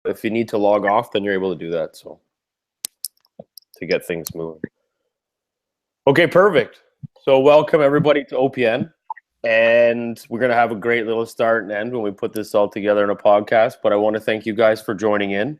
if you need to log off, then you're able to do that. So to get things moving. Okay, perfect. So welcome everybody to OPN. And we're going to have a great little start and end when we put this all together in a podcast. But I want to thank you guys for joining in.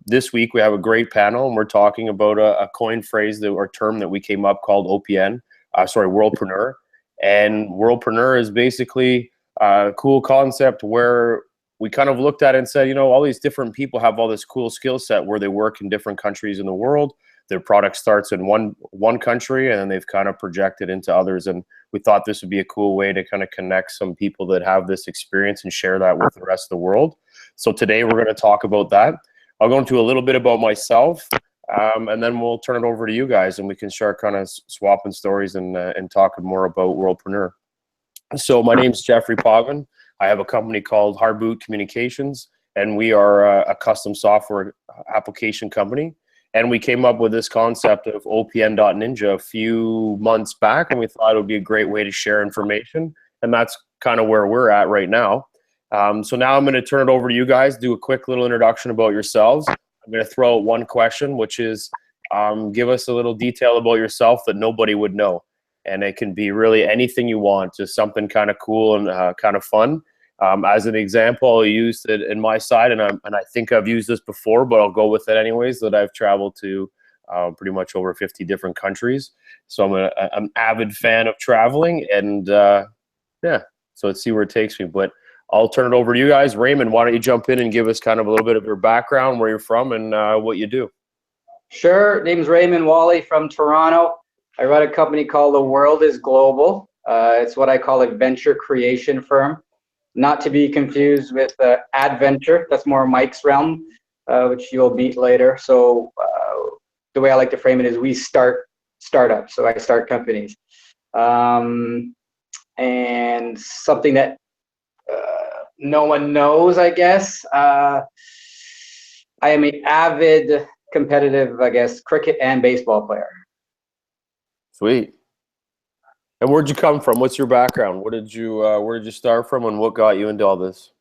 This week we have a great panel, and we're talking about a coin phrase or term that we came up called OPN, Worldpreneur. And Worldpreneur is basically a cool concept where we kind of looked at it and said, you know, all these different people have all this cool skill set where they work in different countries in the world. Their product starts in one country, and then they've kind of projected into others. And we thought this would be a cool way to kind of connect some people that have this experience and share that with the rest of the world. So today we're going to talk about that. I'll go into a little bit about myself, and then we'll turn it over to you guys, and we can start kind of swapping stories and talking more about Worldpreneur. So my name is Jeffery Potvin. I have a company called Hardboot Communications, and we are a custom software application company. And we came up with this concept of OPN.Ninja a few months back, and we thought it would be a great way to share information. And that's kind of where we're at right now. So now I'm going to turn it over to you guys, do a quick little introduction about yourselves. I'm going to throw out one question, which is give us a little detail about yourself that nobody would know. And it can be really anything you want, just something kind of cool and kind of fun. As an example, I used it in my side, and I think I've used this before, but I'll go with it anyways, that I've traveled to pretty much over 50 different countries. So I'm an avid fan of traveling, and yeah, so let's see where it takes me. But I'll turn it over to you guys. Raymond, why don't you jump in and give us kind of a little bit of your background, where you're from, and what you do. Sure. Name's Raymond Wally from Toronto. I run a company called The World is Global. It's what I call a venture creation firm. Not to be confused with Adventure. That's more Mike's realm, which you'll meet later. So the way I like to frame it is we start startups. So I start companies. And something that no one knows, I guess. I am an avid competitive, I guess, cricket and baseball player. Sweet. And where'd you come from? What's your background? Where did you start from, and what got you into all this?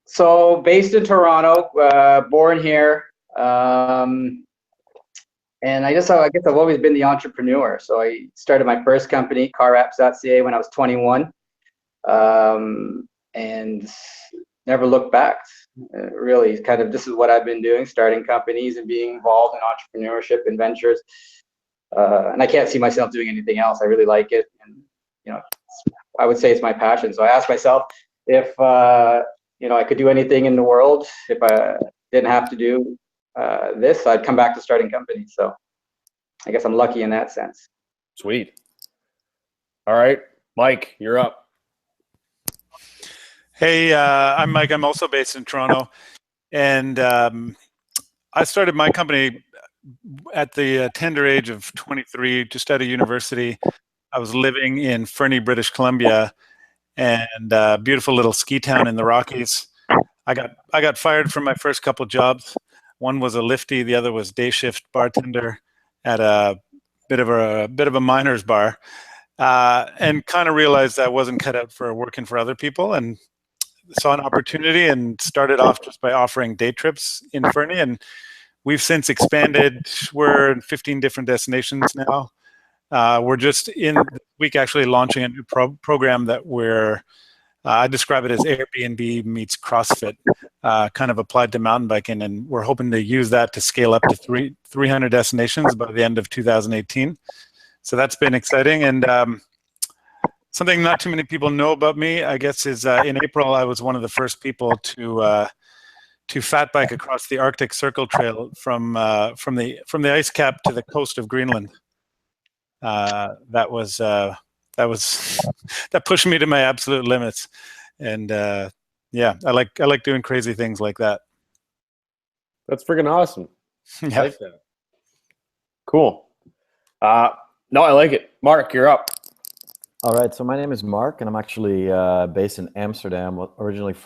So based in Toronto, born here, and I guess I've always been the entrepreneur. So I started my first company, carapps.ca, when I was 21, and never looked back. Really, kind of this is what I've been doing: starting companies and being involved in entrepreneurship and ventures. And I can't see myself doing anything else. I really like it, and you know, I would say it's my passion. So I asked myself if you know, I could do anything in the world, if I didn't have to do this, I'd come back to starting companies. So I guess I'm lucky in that sense. Sweet. All right, Mike, you're up. Hey, I'm Mike. I'm also based in Toronto, and I started my company at the tender age of 23, just out of university. I was living in Fernie, British Columbia, and a beautiful little ski town in the Rockies. I got fired from my first couple jobs. One was a lifty, the other was day shift bartender at a bit of a miner's bar, and kind of realized I wasn't cut out for working for other people, and saw an opportunity and started off just by offering day trips in Fernie, and we've since expanded. We're in 15 different destinations now. We're just in the week actually launching a new program that I describe it as Airbnb meets CrossFit, kind of applied to mountain biking, and we're hoping to use that to scale up to 300 destinations by the end of 2018. So that's been exciting. And something not too many people know about me, I guess, is in April I was one of the first people to fat bike across the Arctic Circle Trail from the ice cap to the coast of Greenland. That pushed me to my absolute limits, and yeah, I like doing crazy things like that. That's freaking awesome. Yeah. I like that. Cool. No, I like it. Mark, you're up. All right, so my name is Mark, and I'm actually based in Amsterdam, originally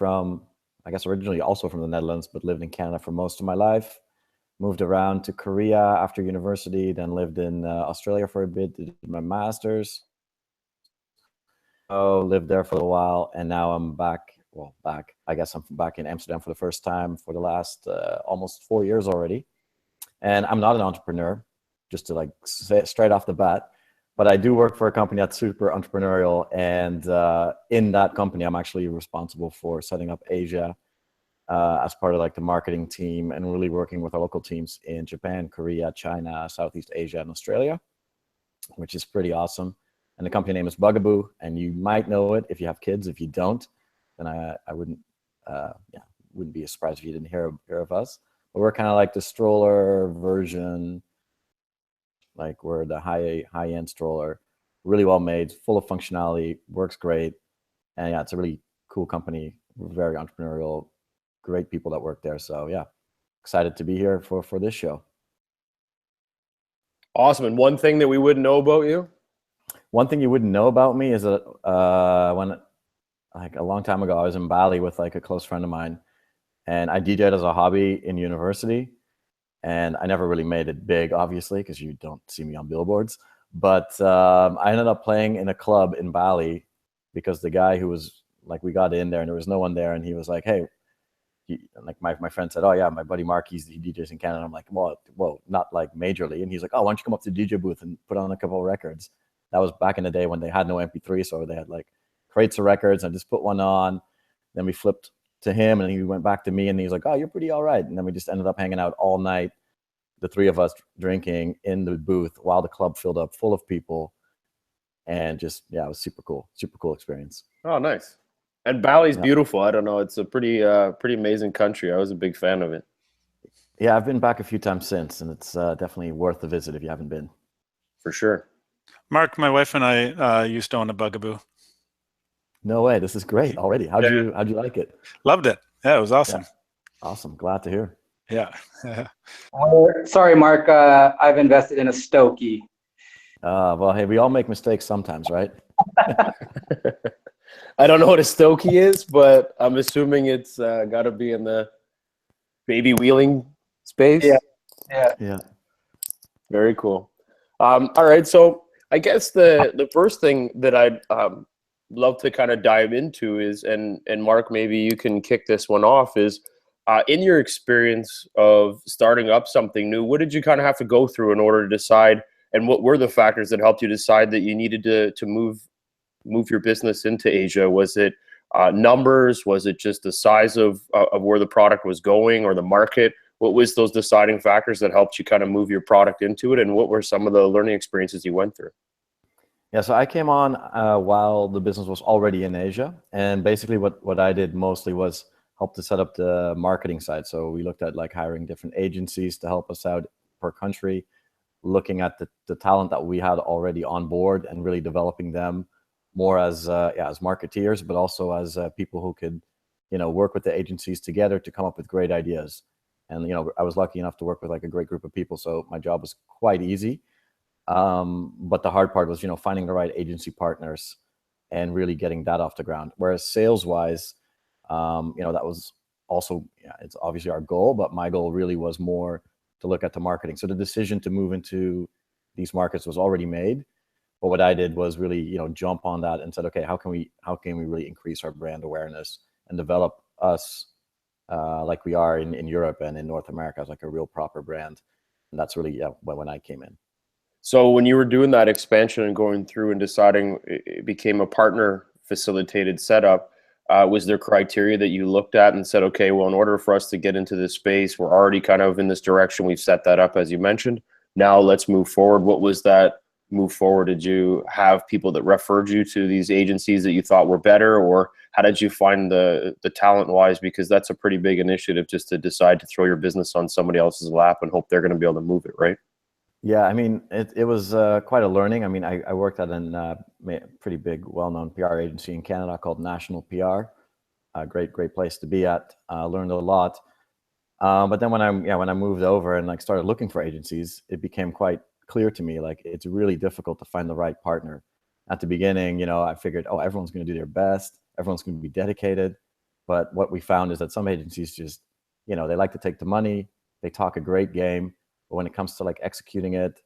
also from the Netherlands, but lived in Canada for most of my life. Moved around to Korea after university, then lived in Australia for a bit, did my master's. Lived there for a while, and now I'm back I guess I'm back in Amsterdam for the first time for the last almost 4 years already. And I'm not an entrepreneur, just to like say it straight off the bat, but I do work for a company that's super entrepreneurial. And in that company, I'm actually responsible for setting up Asia as part of like the marketing team, and really working with our local teams in Japan, Korea, China, Southeast Asia, and Australia, which is pretty awesome. And the company name is Bugaboo, and you might know it if you have kids. If you don't, then I wouldn't be surprised if you didn't hear of us. But we're kind of like the stroller version, like we're the high-end stroller, really well made, full of functionality, works great. And yeah, it's a really cool company. We're very entrepreneurial, great people that work there. So yeah, excited to be here for this show. Awesome. And one thing that we wouldn't know about you? One thing you wouldn't know about me is that when, like a long time ago, I was in Bali with like a close friend of mine, and I DJed as a hobby in university. And I never really made it big, obviously, because you don't see me on billboards. But I ended up playing in a club in Bali because the guy who was like, we got in there and there was no one there, and he was like, hey, like my friend said, oh yeah, my buddy Mark, he DJs in Canada. I'm like, well, not like majorly. And he's like, oh, why don't you come up to the DJ booth and put on a couple of records? That was back in the day when they had no MP3, so they had like crates of records. I just put one on, then we flipped to him, and he went back to me, and he's like, oh, you're pretty all right. And then we just ended up hanging out all night, the three of us drinking in the booth while the club filled up full of people. And just, yeah, it was super cool experience. Oh, nice. And Bali's beautiful. I don't know. It's a pretty amazing country. I was a big fan of it. Yeah, I've been back a few times since, and it's definitely worth the visit if you haven't been. For sure. Mark, my wife and I used to own a Bugaboo. No way. This is great already. How'd you like it? Loved it. Yeah, it was awesome. Yeah. Awesome. Glad to hear. Yeah. Sorry, Mark. I've invested in a Stokey. Well, hey, we all make mistakes sometimes, right? I don't know what a Stokey is, but I'm assuming it's got to be in the baby wheeling space. Yeah. Very cool. All right, so I guess the first thing that I'd love to kind of dive into is, and Mark, maybe you can kick this one off, is in your experience of starting up something new, what did you kind of have to go through in order to decide, and what were the factors that helped you decide that you needed to move your business into Asia? Was it numbers? Was it just the size of where the product was going, or the market? What was those deciding factors that helped you kind of move your product into it? And what were some of the learning experiences you went through? Yeah, so I came on while the business was already in Asia. And basically what I did mostly was help to set up the marketing side. So we looked at like hiring different agencies to help us out per country, looking at the talent that we had already on board and really developing them more as marketeers, but also as people who could, work with the agencies together to come up with great ideas. And, I was lucky enough to work with like a great group of people. So my job was quite easy. But the hard part was, finding the right agency partners and really getting that off the ground. Whereas sales wise, that was also, it's obviously our goal, but my goal really was more to look at the marketing. So the decision to move into these markets was already made. But what I did was really, jump on that and said, okay, how can we really increase our brand awareness and develop us like we are in Europe and in North America as like a real proper brand. And that's really when I came in. So when you were doing that expansion and going through and deciding it became a partner facilitated setup, was there criteria that you looked at and said, okay, well, in order for us to get into this space, we're already kind of in this direction. We've set that up, as you mentioned. Now let's move forward. What was that move forward? Did you have people that referred you to these agencies that you thought were better, or how did you find the talent wise? Because that's a pretty big initiative, just to decide to throw your business on somebody else's lap and hope they're going to be able to move it, right? Yeah, I mean, it was quite a learning. I mean, I worked at a pretty big, well-known PR agency in Canada called National PR. A great place to be at. Learned a lot. But then when I moved over and like started looking for agencies, it became quite clear to me, like it's really difficult to find the right partner. At the beginning, I figured, oh, everyone's going to do their best, everyone's going to be dedicated. But what we found is that some agencies just, they like to take the money, they talk a great game, but when it comes to like executing it,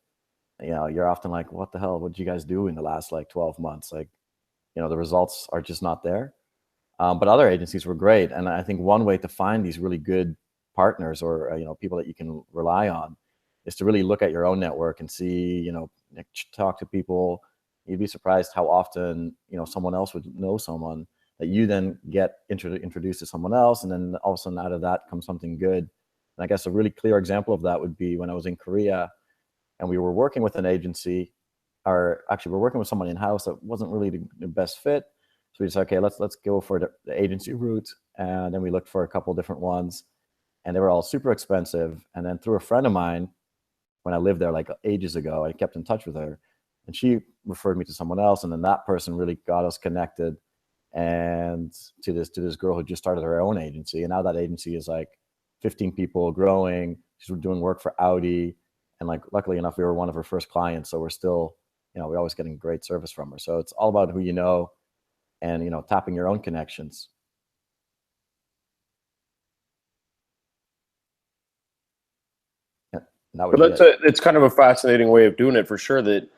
you're often like, what the hell, what did you guys do in the last like 12 months? Like, the results are just not there. But other agencies were great. And I think one way to find these really good partners or, people that you can rely on is to really look at your own network and see, talk to people. You'd be surprised how often, someone else would know someone that you then get introduced to someone else. And then all of a sudden out of that comes something good. And I guess a really clear example of that would be when I was in Korea and we were working with an agency, or actually we're working with someone in-house that wasn't really the best fit. So we decided, okay, let's go for the agency route. And then we looked for a couple different ones and they were all super expensive. And then through a friend of mine, when I lived there like ages ago, I kept in touch with her and she referred me to someone else. And then that person really got us connected and to this girl who just started her own agency. And now that agency is like 15 people growing. She's doing work for Audi. And like, luckily enough, we were one of her first clients. So we're still, we're always getting great service from her. So it's all about who you know and, tapping your own connections. Yeah, that would But it's kind of a fascinating way of doing it for sure. That,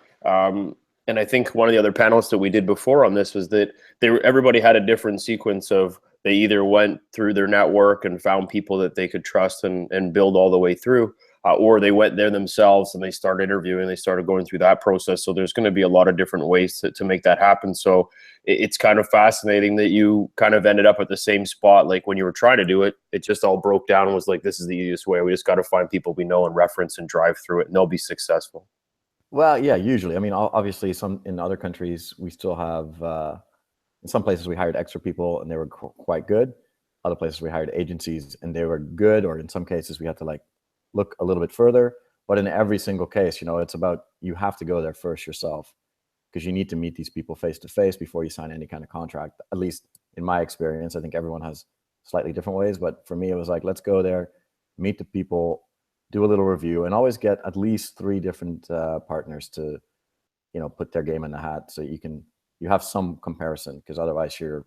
and I think one of the other panelists that we did before on this was that everybody had a different sequence of they either went through their network and found people that they could trust and build all the way through, or they went there themselves and they started interviewing, they started going through that process. So there's going to be a lot of different ways to make that happen. So it's kind of fascinating that you kind of ended up at the same spot. Like when you were trying to do it, it just all broke down and was like, this is the easiest way. We just got to find people we know and reference and drive through it and they'll be successful. Well, yeah, usually. I mean, obviously some in other countries, we still have, in some places we hired extra people and they were quite good. Other places we hired agencies and they were good, or in some cases we had to like look a little bit further. But in every single case, it's about, you have to go there first yourself because you need to meet these people face to face before you sign any kind of contract. At least in my experience, I think everyone has slightly different ways, but for me, it was like, let's go there, meet the people, do a little review, and always get at least 3 different partners to, put their game in the hat so you have some comparison, because otherwise you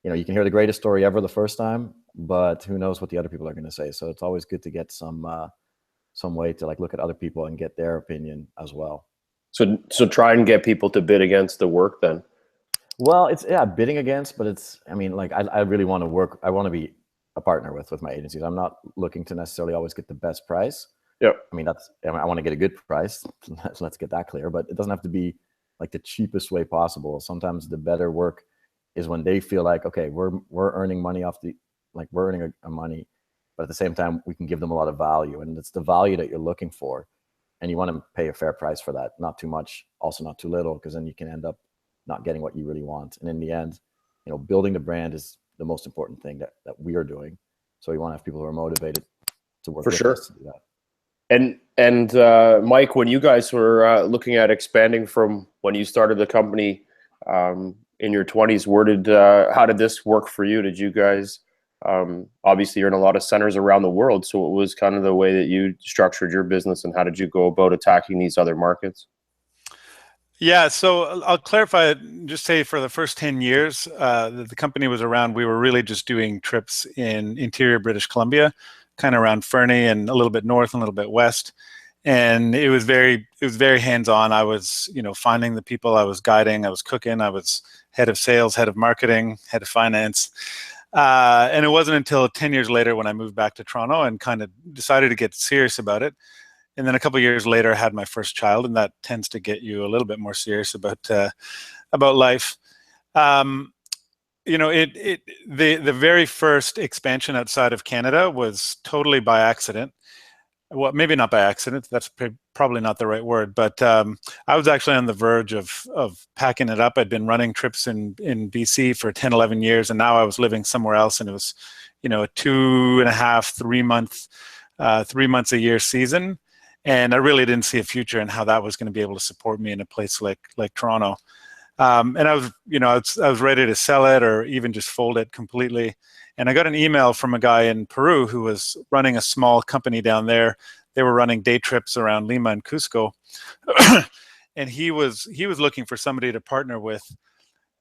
can hear the greatest story ever the first time, but who knows what the other people are going to say. So it's always good to get some way to like look at other people and get their opinion as well. So try and get people to bid against the work then. Well, it's bidding against, but I really want to work. I want to be a partner with my agencies. I'm not looking to necessarily always get the best price. Yeah. I want to get a good price. Let's get that clear, but it doesn't have to be like the cheapest way possible. Sometimes the better work is when they feel like, okay, we're earning money we're earning a money, but at the same time, we can give them a lot of value, and it's the value that you're looking for. And you want to pay a fair price for that. Not too much, also not too little, because then you can end up not getting what you really want. And in the end, building the brand is the most important thing that we are doing. So we want to have people who are motivated to work with us to do that. And Mike, when you guys were looking at expanding from when you started the company in your 20s, how did this work for you? Did you guys, obviously you're in a lot of centers around the world, so what was kind of the way that you structured your business and how did you go about attacking these other markets? Yeah, so I'll clarify, just say for the first 10 years that the company was around, we were really just doing trips in interior British Columbia, kind of around Fernie and a little bit north and a little bit west. And it was very hands-on. I was, finding the people, I was guiding, I was cooking, I was head of sales, head of marketing, head of finance. And it wasn't until 10 years later when I moved back to Toronto and kind of decided to get serious about it. And then a couple of years later, I had my first child, and that tends to get you a little bit more serious about life. The very first expansion outside of Canada was totally by accident. Well, maybe not by accident. That's probably not the right word. But I was actually on the verge of packing it up. I'd been running trips in BC for 10, 11 years, and now I was living somewhere else, and it was, a 2.5, 3 month, 3 months a year season. And I really didn't see a future in how that was going to be able to support me in a place like Toronto. And I was, I was ready to sell it or even just fold it completely. And I got an email from a guy in Peru who was running a small company down there. They were running day trips around Lima and Cusco. And he was looking for somebody to partner with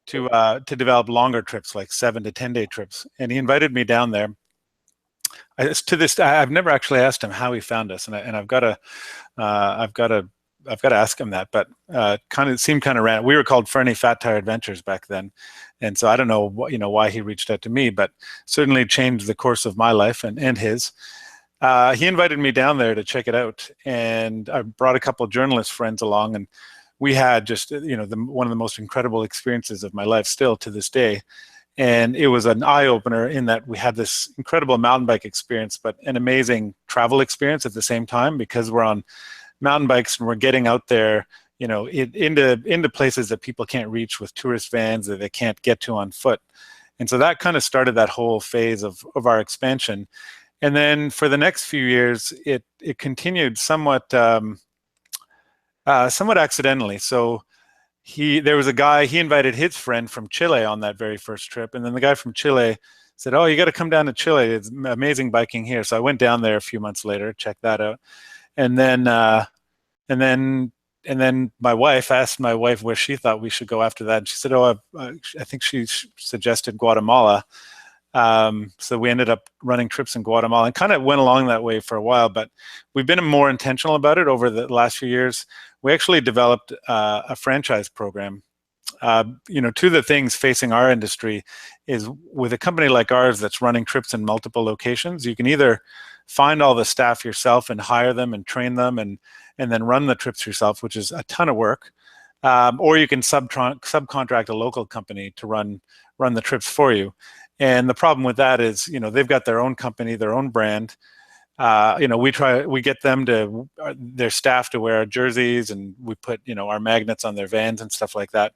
to develop longer trips, like 7 to 10 day trips. And he invited me down there. To this day, I've never actually asked him how he found us, and I've got to I've got to ask him that, but it seemed kind of random. We were called Fernie Fat Tire Adventures back then, and so I don't know why he reached out to me, but certainly changed the course of my life and his. He invited me down there to check it out, and I brought a couple of journalist friends along, and we had just one of the most incredible experiences of my life still to this day. And it was an eye-opener in that we had this incredible mountain bike experience, but an amazing travel experience at the same time, because we're on mountain bikes and we're getting out there, into places that people can't reach with tourist vans that they can't get to on foot. And so that kind of started that whole phase of our expansion. And then for the next few years, it continued somewhat accidentally. So there was a guy, he invited his friend from Chile on that very first trip, and then the guy from Chile said, "Oh, you got to come down to Chile. It's amazing biking here." So I went down there a few months later, checked that out, and then my wife asked my wife where she thought we should go after that, and she said, "Oh, I think she suggested Guatemala." So we ended up running trips in Guatemala and kind of went along that way for a while, but we've been more intentional about it over the last few years. We actually developed a franchise program. Two of the things facing our industry is with a company like ours that's running trips in multiple locations, you can either find all the staff yourself and hire them and train them and then run the trips yourself, which is a ton of work, or you can subcontract a local company to run the trips for you. And the problem with that is, they've got their own company, their own brand. We get them their staff to wear our jerseys, and we put, our magnets on their vans and stuff like that.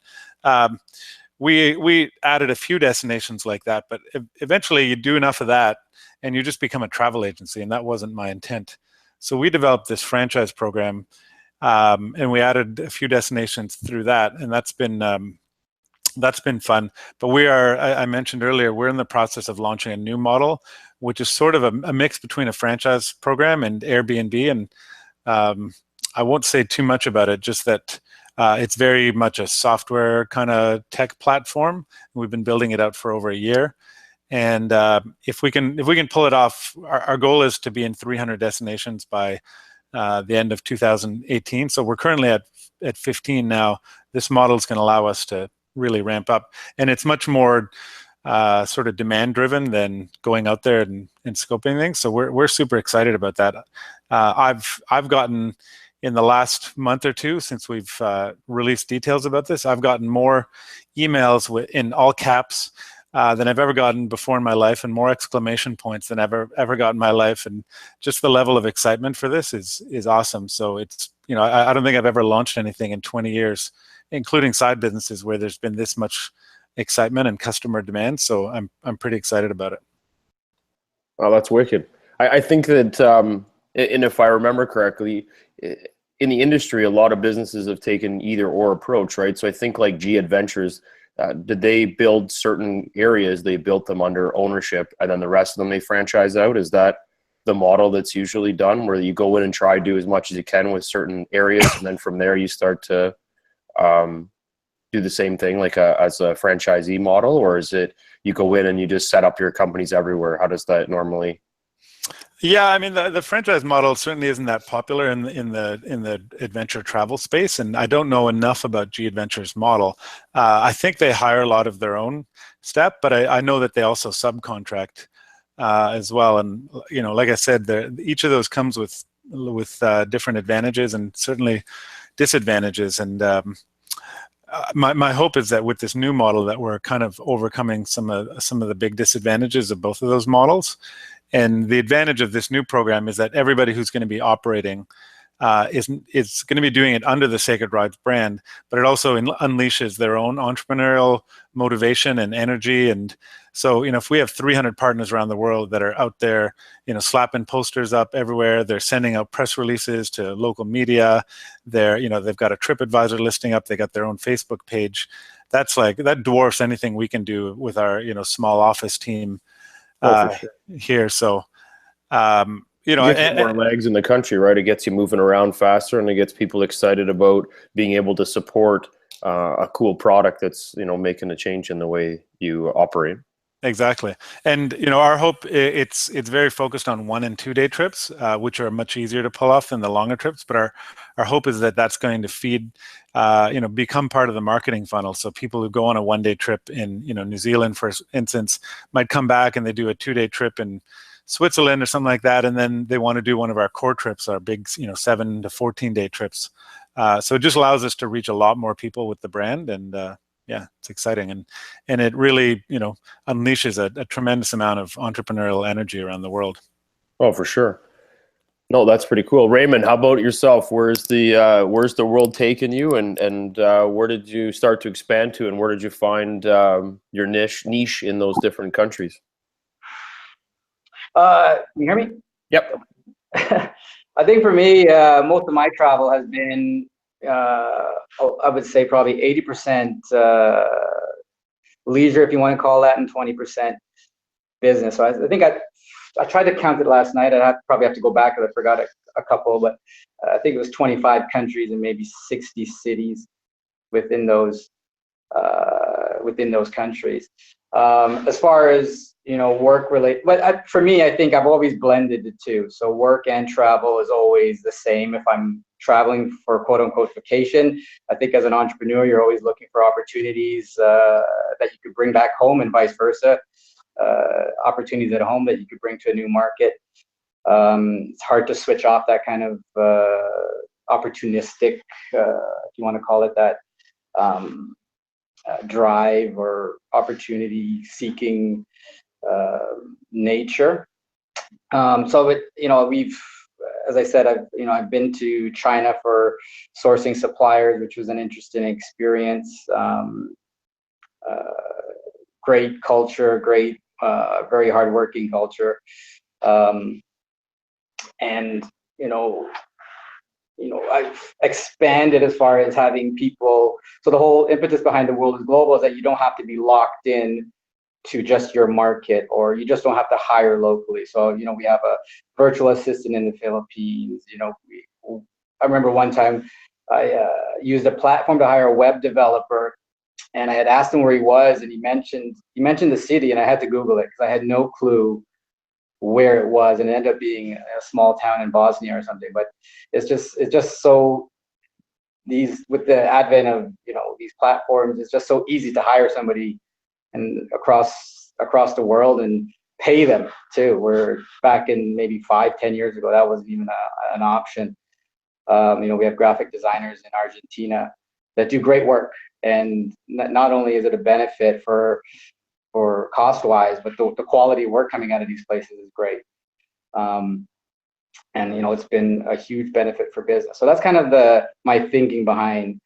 We added a few destinations like that, but eventually you do enough of that and you just become a travel agency, and that wasn't my intent. So we developed this franchise program, and we added a few destinations through that, and that's been fun. But I mentioned earlier, we're in the process of launching a new model, which is sort of a mix between a franchise program and Airbnb. And I won't say too much about it, just that it's very much a software kind of tech platform. We've been building it out for over a year. And if we can pull it off, our goal is to be in 300 destinations by the end of 2018. So we're currently at 15 now. This model is going to allow us to really ramp up, and it's much more sort of demand driven than going out there and scoping things. So we're super excited about that. I've gotten, in the last month or two since we've released details about this, I've gotten more emails in all caps than I've ever gotten before in my life, and more exclamation points than I've ever got in my life. And just the level of excitement for this is awesome. So it's, I don't think I've ever launched anything in 20 years, including side businesses, where there's been this much excitement and customer demand. So I'm pretty excited about it. Oh, that's wicked. I think that, and if I remember correctly, in the industry, a lot of businesses have taken either or approach, right? So I think like G Adventures, did they build certain areas? They built them under ownership, and then the rest of them they franchise out. Is that the model that's usually done, where you go in and try to do as much as you can with certain areas, and then from there you start to do the same thing like as a franchisee model? Or is it you go in and you just set up your companies everywhere? How does that normally? Yeah, I mean, the franchise model certainly isn't that popular in the adventure travel space, and I don't know enough about G Adventures model. I think they hire a lot of their own staff, but I know that they also subcontract as well. And like I said, each of those comes with different advantages and certainly disadvantages. And my hope is that with this new model, that we're kind of overcoming some of the big disadvantages of both of those models. And the advantage of this new program is that everybody who's going to be operating is going to be doing it under the Sacred Rides brand, but it also unleashes their own entrepreneurial motivation and energy. And so, if we have 300 partners around the world that are out there, slapping posters up everywhere, they're sending out press releases to local media, they've got a TripAdvisor listing up, they got their own Facebook page. That dwarfs anything we can do with our, small office team here. So, it gets more legs in the country, right? It gets you moving around faster, and it gets people excited about being able to support a cool product that's, making a change in the way you operate. Exactly. And, our hope, it's very focused on 1 and 2 day trips, which are much easier to pull off than the longer trips. But our hope is that that's going to feed, become part of the marketing funnel. So people who go on a 1 day trip in, New Zealand, for instance, might come back and they do a 2 day trip in Switzerland or something like that. And then they want to do one of our core trips, our big, 7 to 14 day trips. So it just allows us to reach a lot more people with the brand. And, yeah, it's exciting, and it really, unleashes a tremendous amount of entrepreneurial energy around the world. Oh, for sure. No, that's pretty cool. Raymond, how about yourself? Where's the world taking you, and where did you start to expand to, and where did you find your niche in those different countries? Can you hear me? Yep. I think for me, most of my travel has been, I would say probably 80% leisure, if you want to call that, and 20% business. So I think I tried to count it last night. Probably have to go back because I forgot a couple, but I think it was 25 countries and maybe 60 cities within those countries. As far as work related, but for me, I think I've always blended the two. So work and travel is always the same. If I'm traveling for quote unquote vacation, I think as an entrepreneur, you're always looking for opportunities that you could bring back home, and vice versa. Opportunities at home that you could bring to a new market. It's hard to switch off that kind of opportunistic, if you want to call it that, drive or opportunity seeking nature. So we've, as I said, I've been to China for sourcing suppliers, which was an interesting experience. Great culture, great, very hardworking culture, and I've expanded as far as having people. So the whole impetus behind the World is Global is that you don't have to be locked in to just your market, or you just don't have to hire locally. So we have a virtual assistant in the Philippines. I remember one time I used a platform to hire a web developer, and I had asked him where he was, and he mentioned the city, and I had to Google it because I had no clue where it was, and it ended up being a small town in Bosnia or something. But it's just so, with the advent of these platforms, it's just so easy to hire somebody and across the world and pay them too. Where back in maybe 5-10 years ago, that wasn't even an option. We have graphic designers in Argentina that do great work, and not only is it a benefit for cost-wise, but the quality of work coming out of these places is great. And it's been a huge benefit for business. So that's kind of my thinking behind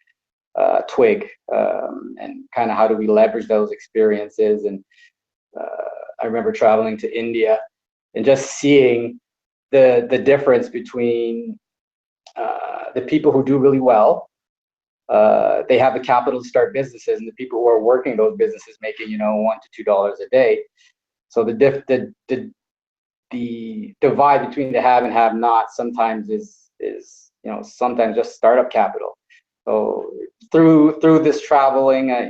Twig, and kind of how do we leverage those experiences. And I remember traveling to India and just seeing the difference between the people who do really well. They have the capital to start businesses, and the people who are working those businesses making $1 to $2 a day. So the divide between the have and have not sometimes is sometimes just startup capital. So through this traveling, I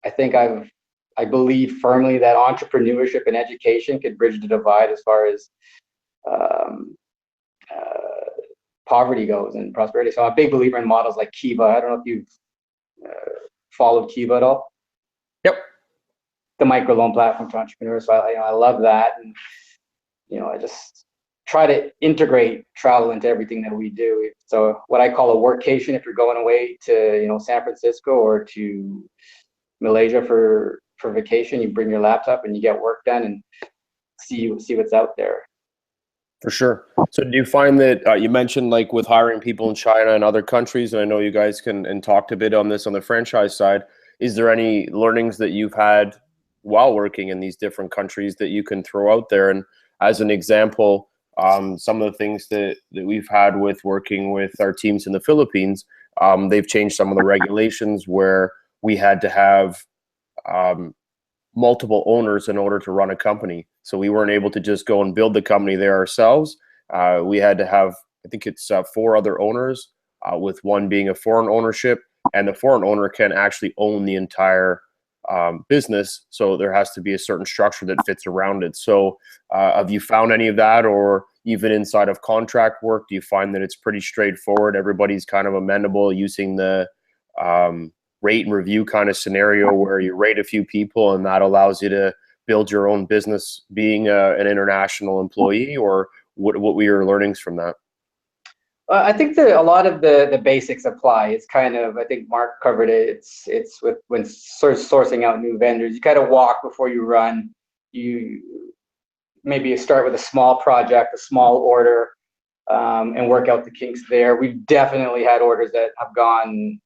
think I believe firmly that entrepreneurship and education could bridge the divide as far as poverty goes and prosperity. So I'm a big believer in models like Kiva. I don't know if you've followed Kiva at all. Yep. The microloan platform for entrepreneurs. So I love that, and I just try to integrate travel into everything that we do. So what I call a workcation, if you're going away to San Francisco or to Malaysia for vacation, you bring your laptop and you get work done and see what's out there. For sure. So do you find that you mentioned like with hiring people in China and other countries, and I know you guys can talk a bit on this on the franchise side, is there any learnings that you've had while working in these different countries that you can throw out there? And as an example, some of the things that we've had with working with our teams in the Philippines, they've changed some of the regulations where we had to have multiple owners in order to run a company. So we weren't able to just go and build the company there ourselves. We had to have, I think it's 4 other owners, with one being a foreign ownership, and the foreign owner can actually own the entire business. So there has to be a certain structure that fits around it. So have you found any of that, or even inside of contract work, do you find that it's pretty straightforward? Everybody's kind of amenable using the rate and review kind of scenario where you rate a few people and that allows you to build your own business being an international employee, or what were your learnings from that? I think that a lot of the basics apply. It's kind of, I think Mark covered it. It's with when sort of sourcing out new vendors, you kind of walk before you run. You maybe start with a small project, a small order, and work out the kinks there. We've definitely had orders that have gone,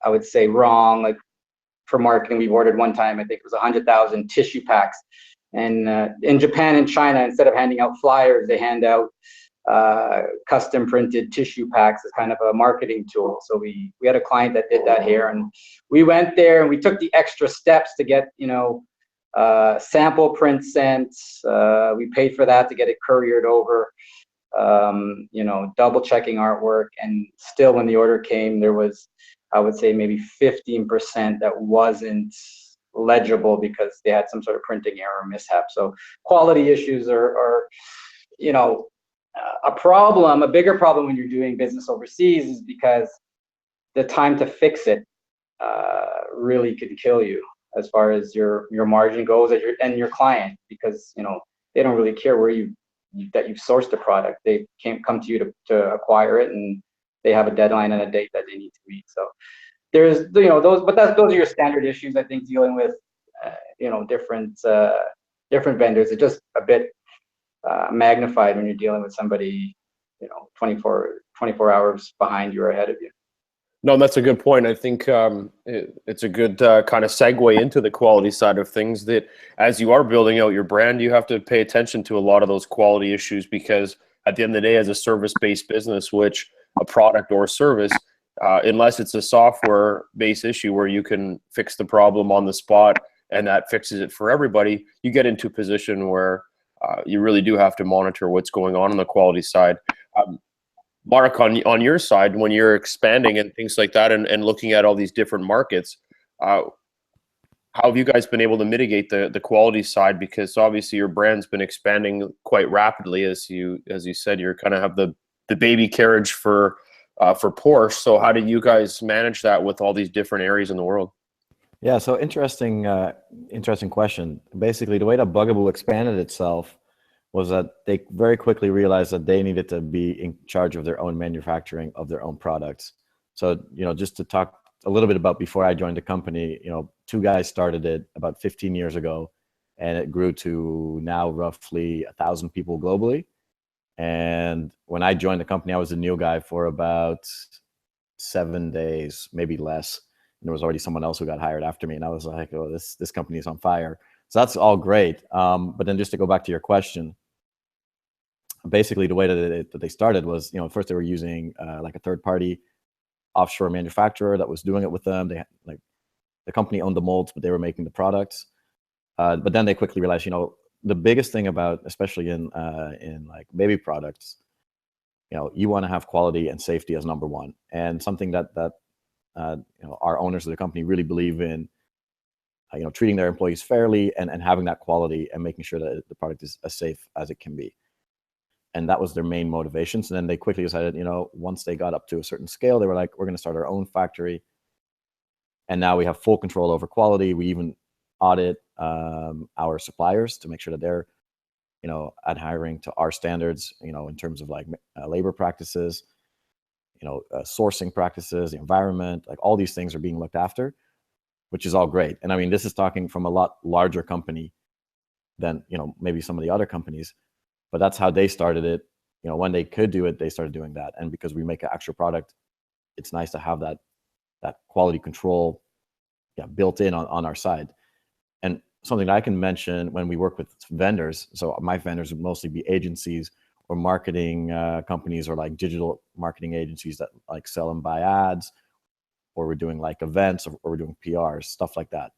I would say, wrong. Like for marketing, we've ordered one time, I think it was 100,000 tissue packs. And in Japan and China, instead of handing out flyers, they hand out custom printed tissue packs as kind of a marketing tool. So we had a client that did that here, and we went there and we took the extra steps to get, sample print sent. We paid for that to get it couriered over, double checking artwork. And still when the order came, there was, I would say, maybe 15% that wasn't legible because they had some sort of printing error mishap. So quality issues are a problem. A bigger problem when you're doing business overseas is because the time to fix it really can kill you as far as your margin goes and your client, because they don't really care where that you've sourced the product. They can't come to you to acquire it, and they have a deadline and a date that they need to meet. So there's those, but those are your standard issues. I think dealing with different vendors. It's just a bit magnified when you're dealing with somebody 24 hours behind you or ahead of you. No, that's a good point. I think it's a good kind of segue into the quality side of things, that as you are building out your brand, you have to pay attention to a lot of those quality issues, because at the end of the day, as a service-based business, which a product or service, unless it's a software-based issue where you can fix the problem on the spot and that fixes it for everybody, you get into a position where you really do have to monitor what's going on the quality side. Mark, on your side, when you're expanding and things like that, and looking at all these different markets, how have you guys been able to mitigate the quality side? Because obviously your brand's been expanding quite rapidly, as you said, you're kind of have the baby carriage for Porsche. So how do you guys manage that with all these different areas in the world? Yeah, so interesting question. Basically, the way that Bugaboo expanded itself was that they very quickly realized that they needed to be in charge of their own manufacturing of their own products. So, just to talk a little bit about before I joined the company, two guys started it about 15 years ago, and it grew to now roughly 1,000 people globally. And when I joined the company, I was a new guy for about 7 days, maybe less. And there was already someone else who got hired after me, and I was like, oh, this company is on fire. So that's all great. But then just to go back to your question, basically the way that they started was, first they were using like a third-party offshore manufacturer that was doing it with them. They had, like, the company owned the molds, but they were making the products. But then they quickly realized, the biggest thing about, especially in like baby products, you want to have quality and safety as number one, and something that our owners of the company really believe in. Treating their employees fairly and having that quality and making sure that the product is as safe as it can be. And that was their main motivations. And then they quickly decided, once they got up to a certain scale, they were like, we're going to start our own factory. And now we have full control over quality. We even audit our suppliers to make sure that they're, adhering to our standards, in terms of like labor practices, sourcing practices, the environment, like all these things are being looked after, which is all great. And I mean, this is talking from a lot larger company than, maybe some of the other companies, but that's how they started it. When they could do it, they started doing that. And because we make an actual product, it's nice to have that quality control built in on our side. And something that I can mention when we work with vendors, so my vendors would mostly be agencies or marketing companies, or like digital marketing agencies that like sell and buy ads, or we're doing like events, or we're doing PRs, stuff like that.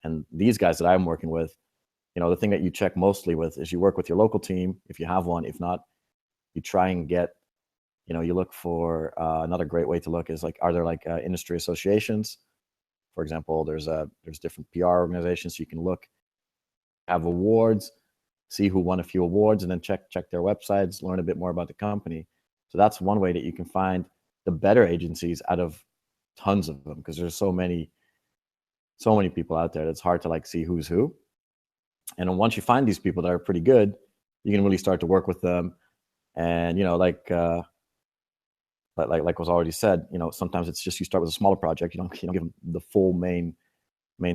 And these guys that I'm working with, the thing that you check mostly with is you work with your local team, if you have one. If not, you try and get, you look for another great way to look is like, are there like industry associations For example, there's different PR organizations you can look, have awards, see who won a few awards, and then check their websites, learn a bit more about the company. So that's one way that you can find the better agencies out of tons of them, because there's so many people out there. It's hard to like see who's who. And then once you find these people that are pretty good, you can really start to work with them. And like was already said, sometimes it's just you start with a smaller project. You don't give them the full main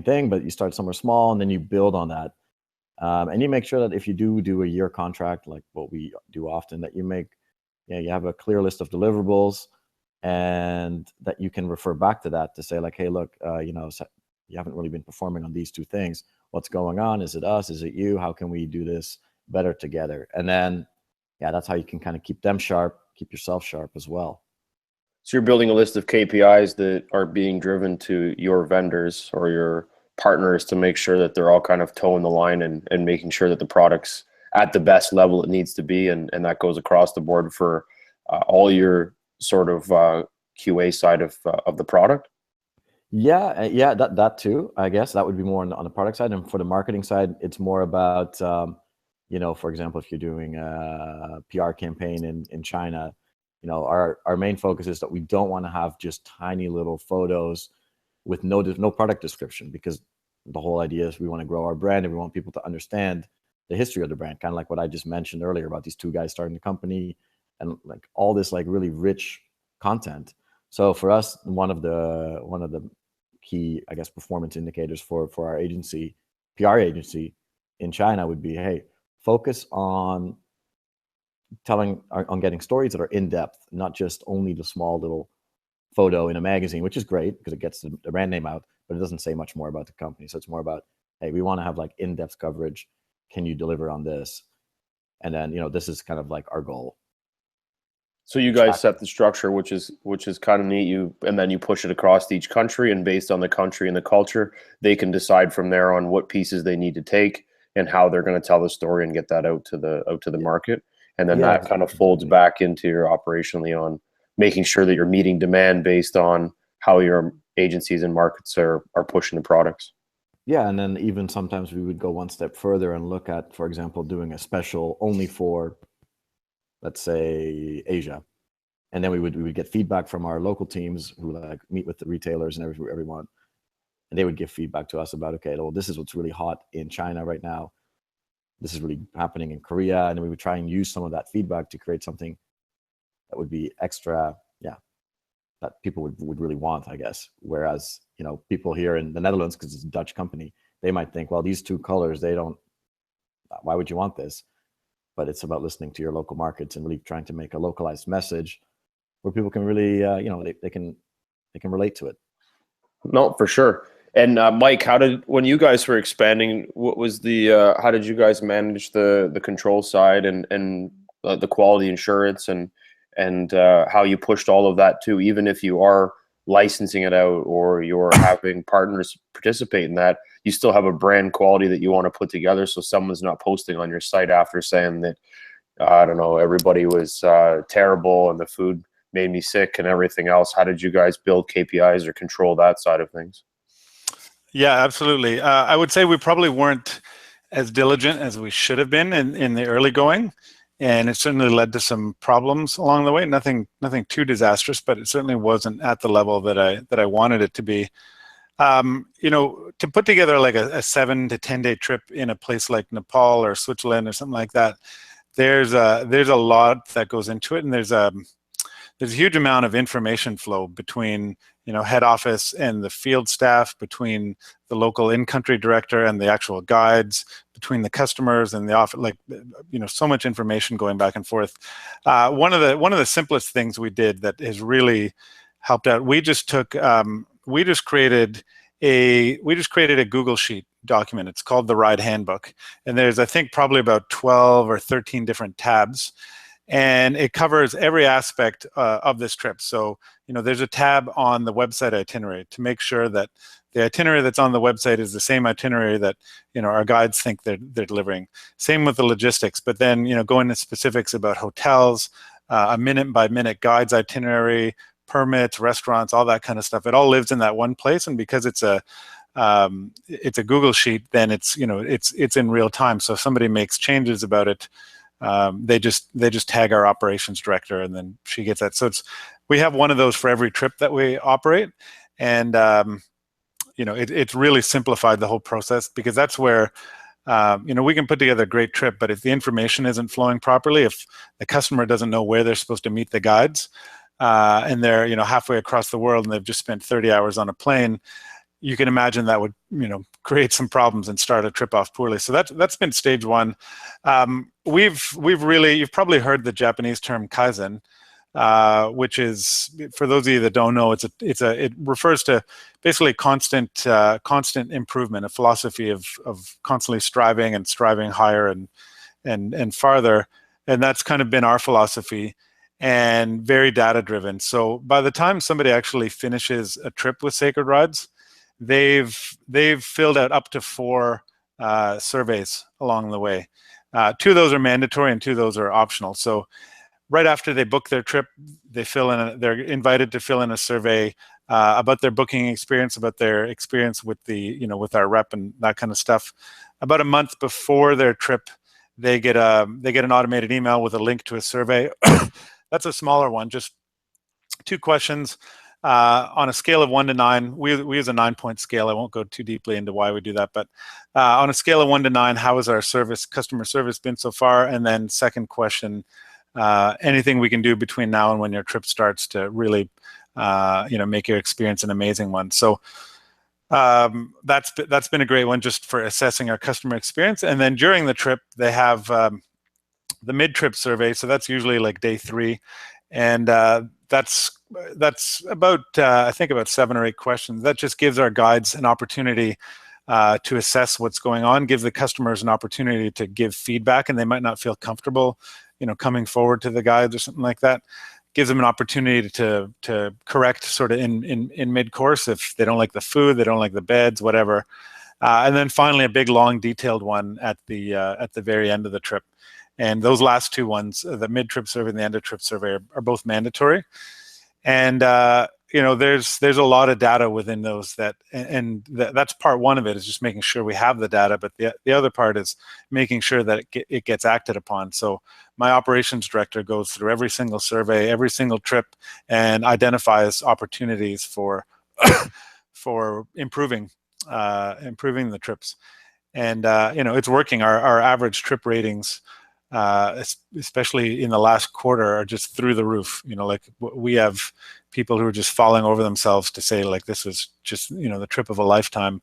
thing, but you start somewhere small and then you build on that. And you make sure that if you do a year contract, like what we do often, that you have a clear list of deliverables, and that you can refer back to that to say like, hey, look, you haven't really been performing on these two things. What's going on? Is it us? Is it you? How can we do this better together? And then, that's how you can kind of keep them sharp, keep yourself sharp as well. So you're building a list of KPIs that are being driven to your vendors or your partners to make sure that they're all kind of toeing the line and making sure that the product's at the best level it needs to be. And that goes across the board for all your sort of QA side of the product. Yeah, that too. I guess that would be more on the product side, and for the marketing side, it's more about for example, if you're doing a PR campaign in China, our main focus is that we don't want to have just tiny little photos with no product description, because the whole idea is we want to grow our brand and we want people to understand the history of the brand, kind of like what I just mentioned earlier about these two guys starting the company and like all this like really rich content. So for us, one of the key, I guess, performance indicators for our agency, PR agency in China would be, hey, focus on getting stories that are in depth, not just only the small little photo in a magazine, which is great because it gets the brand name out, but it doesn't say much more about the company. So it's more about, hey, we want to have like in-depth coverage. Can you deliver on this? And then, this is kind of like our goal. So you guys set the structure, which is kind of neat. And then you push it across to each country, and based on the country and the culture, they can decide from there on what pieces they need to take and how they're going to tell the story and get that out to the market. And then that kind of folds back into your operationally on making sure that you're meeting demand based on how your agencies and markets are pushing the products. Yeah, and then even sometimes we would go one step further and look at, for example, doing a special only for, let's say, Asia. And then we would get feedback from our local teams who like meet with the retailers and everyone. And they would give feedback to us about, okay, well, this is what's really hot in China right now. This is really happening in Korea. And then we would try and use some of that feedback to create something that would be extra, that people would really want, I guess. Whereas, people here in the Netherlands, because it's a Dutch company, they might think, well, these two colors, why would you want this? But it's about listening to your local markets and really trying to make a localized message where people can really, they can relate to it. No, for sure. And Mike, when you guys were expanding, what was how did you guys manage the control side and the quality assurance and how you pushed all of that too, even if you are licensing it out or you're having partners participate in that, you still have a brand quality that you want to put together. So someone's not posting on your site after saying that, I don't know, everybody was terrible and the food made me sick and everything else. How did you guys build KPIs or control that side of things? Yeah, absolutely. I would say we probably weren't as diligent as we should have been in the early going. And it certainly led to some problems along the way. Nothing too disastrous, but it certainly wasn't at the level that I wanted it to be. To put together like a 7 to 10 day trip in a place like Nepal or Switzerland or something like that, there's a lot that goes into it, and there's a huge amount of information flow between head office and the field staff, between the local in-country director and the actual guides, between the customers and the office, so much information going back and forth. One of the simplest things we did that has really helped out, we just created a Google Sheet document. It's called the Ride Handbook, and there's, I think, probably about 12 or 13 different tabs. And it covers every aspect of this trip. So, there's a tab on the website itinerary to make sure that the itinerary that's on the website is the same itinerary that, our guides think they're delivering. Same with the logistics, but then, go into specifics about hotels, a minute-by-minute guides itinerary, permits, restaurants, all that kind of stuff. It all lives in that one place, and because it's a Google sheet, then it's in real time. So if somebody makes changes about it, they just tag our operations director, and then she gets that. So we have one of those for every trip that we operate, and it's really simplified the whole process, because that's where we can put together a great trip, but if the information isn't flowing properly, if the customer doesn't know where they're supposed to meet the guides, and they're halfway across the world and they've just spent 30 hours on a plane, you can imagine that would create some problems and start a trip off poorly. So that's been stage one. You've probably heard the Japanese term Kaizen, which is, for those of you that don't know, it refers to basically constant improvement, a philosophy of constantly striving higher and farther, and that's kind of been our philosophy, and very data driven. So by the time somebody actually finishes a trip with Sacred Rides, they've filled out up to 4 surveys along the way. 2 of those are mandatory and 2 of those are optional. So right after they book their trip, they're invited to fill in a survey about their booking experience, about their experience with with our rep and that kind of stuff. About a month before their trip, they get an automated email with a link to a survey. That's a smaller one, just 2 questions. On a scale of 1 to 9, we use a 9-point scale. I won't go too deeply into why we do that, but on a scale of 1 to 9, how has our customer service been so far? And then second question, anything we can do between now and when your trip starts to really, make your experience an amazing one. So that's been a great one just for assessing our customer experience. And then during the trip, they have the mid-trip survey. So that's usually like day 3, and that's about I think about 7 or 8 questions. That just gives our guides an opportunity to assess what's going on, give the customers an opportunity to give feedback, and they might not feel comfortable, coming forward to the guides or something like that. Gives them an opportunity to correct sort of in mid-course if they don't like the food, they don't like the beds, whatever. And then finally, a big, long, detailed one at the very end of the trip. And those last 2 ones, the mid-trip survey and the end-of-trip survey, are both mandatory. And there's a lot of data within those that's part 1 of it, is just making sure we have the data. But the other part is making sure that it gets acted upon. So my operations director goes through every single survey, every single trip, and identifies opportunities for for improving the trips. And it's working. Our average trip ratings, especially in the last quarter, are just through the roof. Like we have people who are just falling over themselves to say, like, this was just the trip of a lifetime.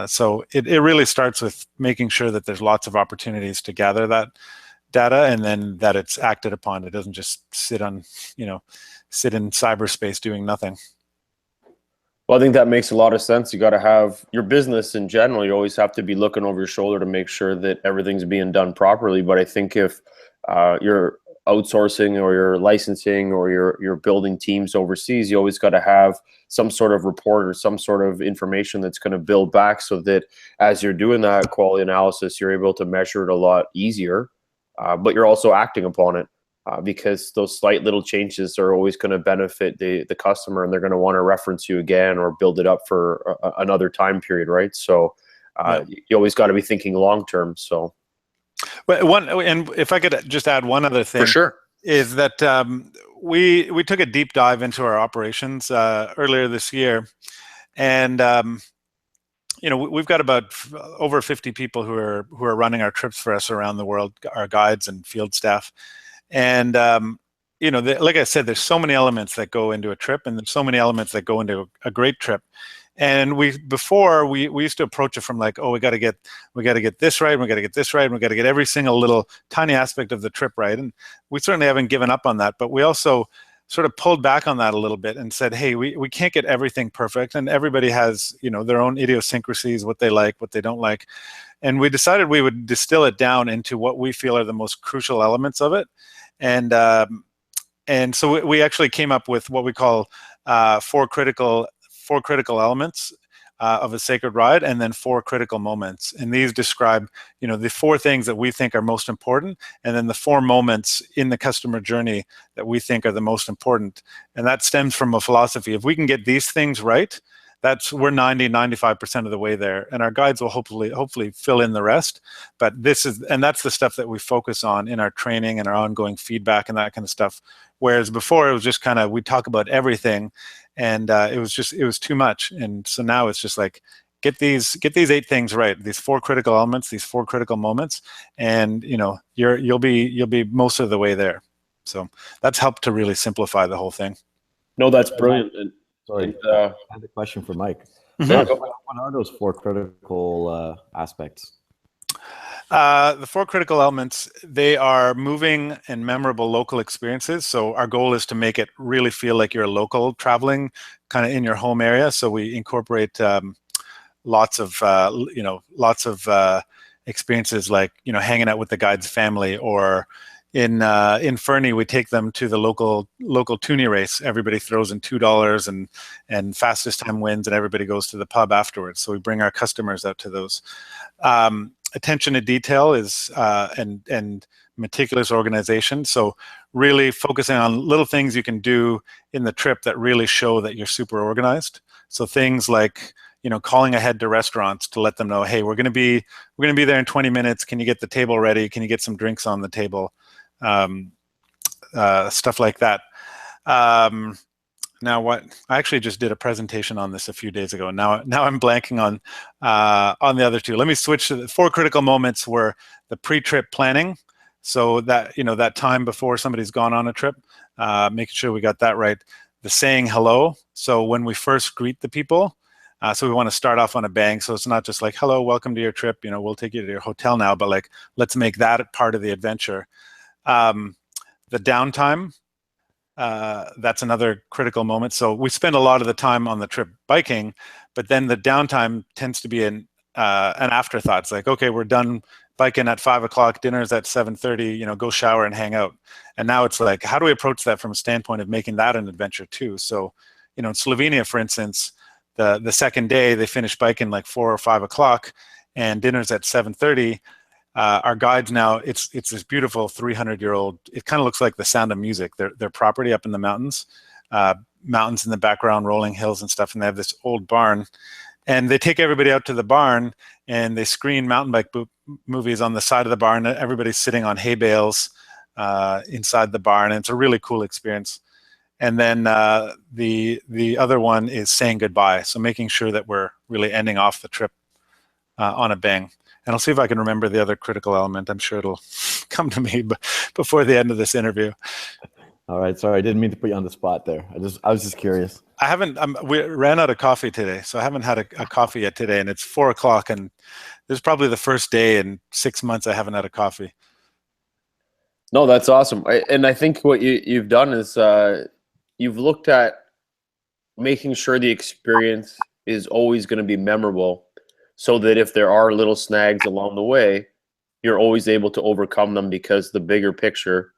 So it really starts with making sure that there's lots of opportunities to gather that data, and then that it's acted upon. It doesn't just sit in cyberspace doing nothing. Well, I think that makes a lot of sense. You got to have your business in general. You always have to be looking over your shoulder to make sure that everything's being done properly. But I think if you're outsourcing or you're licensing or you're building teams overseas, you always got to have some sort of report or some sort of information that's going to build back, so that as you're doing that quality analysis, you're able to measure it a lot easier, but you're also acting upon it. Because those slight little changes are always going to benefit the customer, and they're going to want to reference you again or build it up for another time period, right? So you always got to be thinking long term. So, and if I could just add one other thing, for sure, is that we took a deep dive into our operations earlier this year, and we've got about over 50 people who are running our trips for us around the world, our guides and field staff. And like I said, there's so many elements that go into a trip, and there's so many elements that go into a great trip. And we used to approach it from like, oh, we got to get this right, we got to get this right, and we got to get every single little tiny aspect of the trip right. And we certainly haven't given up on that, but we also sort of pulled back on that a little bit and said, hey, we can't get everything perfect, and everybody has their own idiosyncrasies, what they like, what they don't like. And we decided we would distill it down into what we feel are the most crucial elements of it. And so we actually came up with what we call four critical elements. of a sacred ride, and then 4 critical moments. And these describe, the 4 things that we think are most important, and then the 4 moments in the customer journey that we think are the most important. And that stems from a philosophy. If we can get these things right, we're 95% of the way there, and our guides will hopefully fill in the rest. But that's the stuff that we focus on in our training and our ongoing feedback and that kind of stuff. Whereas before it was just kind of, we talk about everything, and it was too much. And so now it's just like, get these 8 things right, these 4 critical elements, these 4 critical moments, and you'll be most of the way there. So that's helped to really simplify the whole thing. No, that's brilliant. Sorry, I have a question for Mike. Yeah, What are those 4 critical aspects? The 4 critical elements, they are moving and memorable local experiences. So our goal is to make it really feel like you're a local traveling kind of in your home area. So we incorporate lots of experiences, like, hanging out with the guide's family, or in Fernie, we take them to the local toonie race. Everybody throws in $2 and fastest time wins, and everybody goes to the pub afterwards. So we bring our customers out to those. Attention to detail is and meticulous organization. So really focusing on little things you can do in the trip that really show that you're super organized. So things like, calling ahead to restaurants to let them know, hey, we're going to be there in 20 minutes. Can you get the table ready? Can you get some drinks on the table? Stuff like that. Now, I actually just did a presentation on this a few days ago. Now I'm blanking on the other 2. Let me switch to the 4 critical moments. Were the pre-trip planning, so that that time before somebody's gone on a trip, making sure we got that right. The saying hello. So when we first greet the people, so we want to start off on a bang. So it's not just like, hello, welcome to your trip. We'll take you to your hotel now, but like, let's make that part of the adventure. The downtime, that's another critical moment. So we spend a lot of the time on the trip biking, but then the downtime tends to be an afterthought. It's like, okay, we're done biking at 5 o'clock, dinner's at 7:30, go shower and hang out. And now it's like, how do we approach that from a standpoint of making that an adventure too? So, in Slovenia, for instance, the second day they finish biking like 4 or 5 o'clock, and dinner's at 7:30. Our guides now, it's this beautiful 300-year-old, it kind of looks like The Sound of Music. Their property up in the mountains, mountains in the background, rolling hills and stuff, and they have this old barn. And they take everybody out to the barn, and they screen mountain bike movies on the side of the barn. Everybody's sitting on hay bales inside the barn, and it's a really cool experience. And then the other one is saying goodbye. So making sure that we're really ending off the trip on a bang. And I'll see if I can remember the other critical element. I'm sure it'll come to me before the end of this interview. All right, sorry, I didn't mean to put you on the spot there. I was just curious. I haven't. We ran out of coffee today, so I haven't had a coffee yet today, and it's 4 o'clock, and this is probably the first day in 6 months I haven't had a coffee. No, that's awesome. And I think what you've done is you've looked at making sure the experience is always going to be memorable, so that if there are little snags along the way, you're always able to overcome them, because the bigger picture,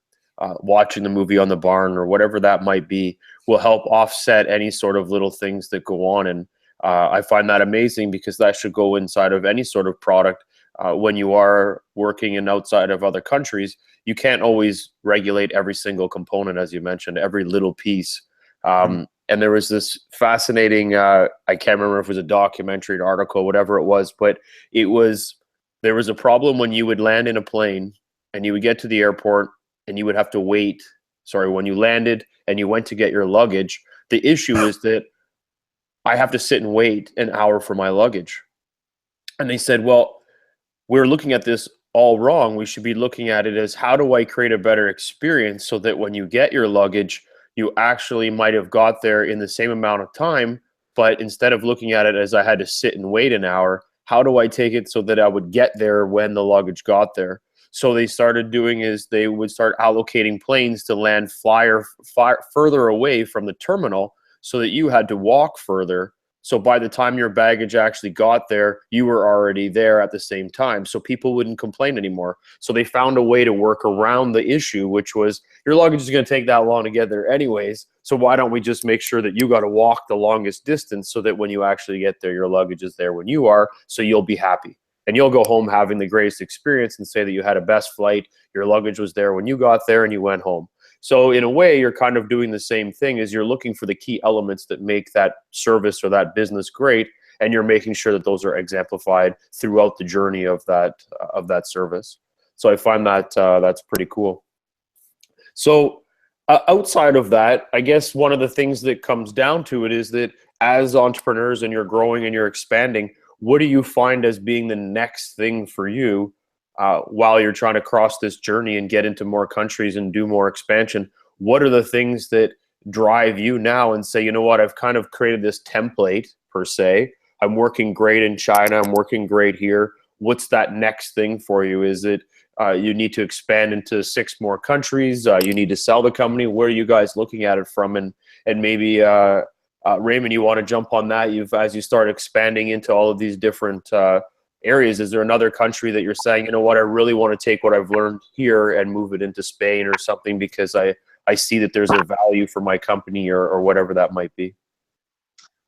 watching the movie on the barn or whatever that might be, will help offset any sort of little things that go on. And I find that amazing, because that should go inside of any sort of product. When you are working in outside of other countries, you can't always regulate every single component, as you mentioned, every little piece. And there was this fascinating, I can't remember if it was a documentary, an article, whatever it was, but there was a problem when you would land in a plane and you would get to the airport and you would have to wait. Sorry, when you landed and you went to get your luggage, the issue is that I have to sit and wait an hour for my luggage. And they said, well, we're looking at this all wrong. We should be looking at it as, how do I create a better experience so that when you get your luggage, you actually might have got there in the same amount of time, but instead of looking at it as I had to sit and wait an hour, how do I take it so that I would get there when the luggage got there? So they started doing is they would start allocating planes to land further away from the terminal, so that you had to walk further, So by the time your baggage actually got there, you were already there at the same time. So people wouldn't complain anymore. So they found a way to work around the issue, which was your luggage is going to take that long to get there anyways. So why don't we just make sure that you got to walk the longest distance so that when you actually get there, your luggage is there when you are, so you'll be happy. And you'll go home having the greatest experience and say that you had a best flight, your luggage was there when you got there, and you went home. So in a way, you're kind of doing the same thing, as you're looking for the key elements that make that service or that business great, and you're making sure that those are exemplified throughout the journey of that service. So I find that that's pretty cool. So outside of that, I guess one of the things that comes down to it is that as entrepreneurs and you're growing and you're expanding, what do you find as being the next thing for you while you're trying to cross this journey and get into more countries and do more expansion? What are the things that drive you now and say, you know what, I've kind of created this template per se. I'm working great in China. I'm working great here. What's that next thing for you? Is it you need to expand into 6 more countries? You need to sell the company? Where are you guys looking at it from? And maybe Raymond, you want to jump on that? As you start expanding into all of these different areas, is there another country that you're saying, you know what, I really want to take what I've learned here and move it into Spain or something because I see that there's a value for my company or whatever that might be?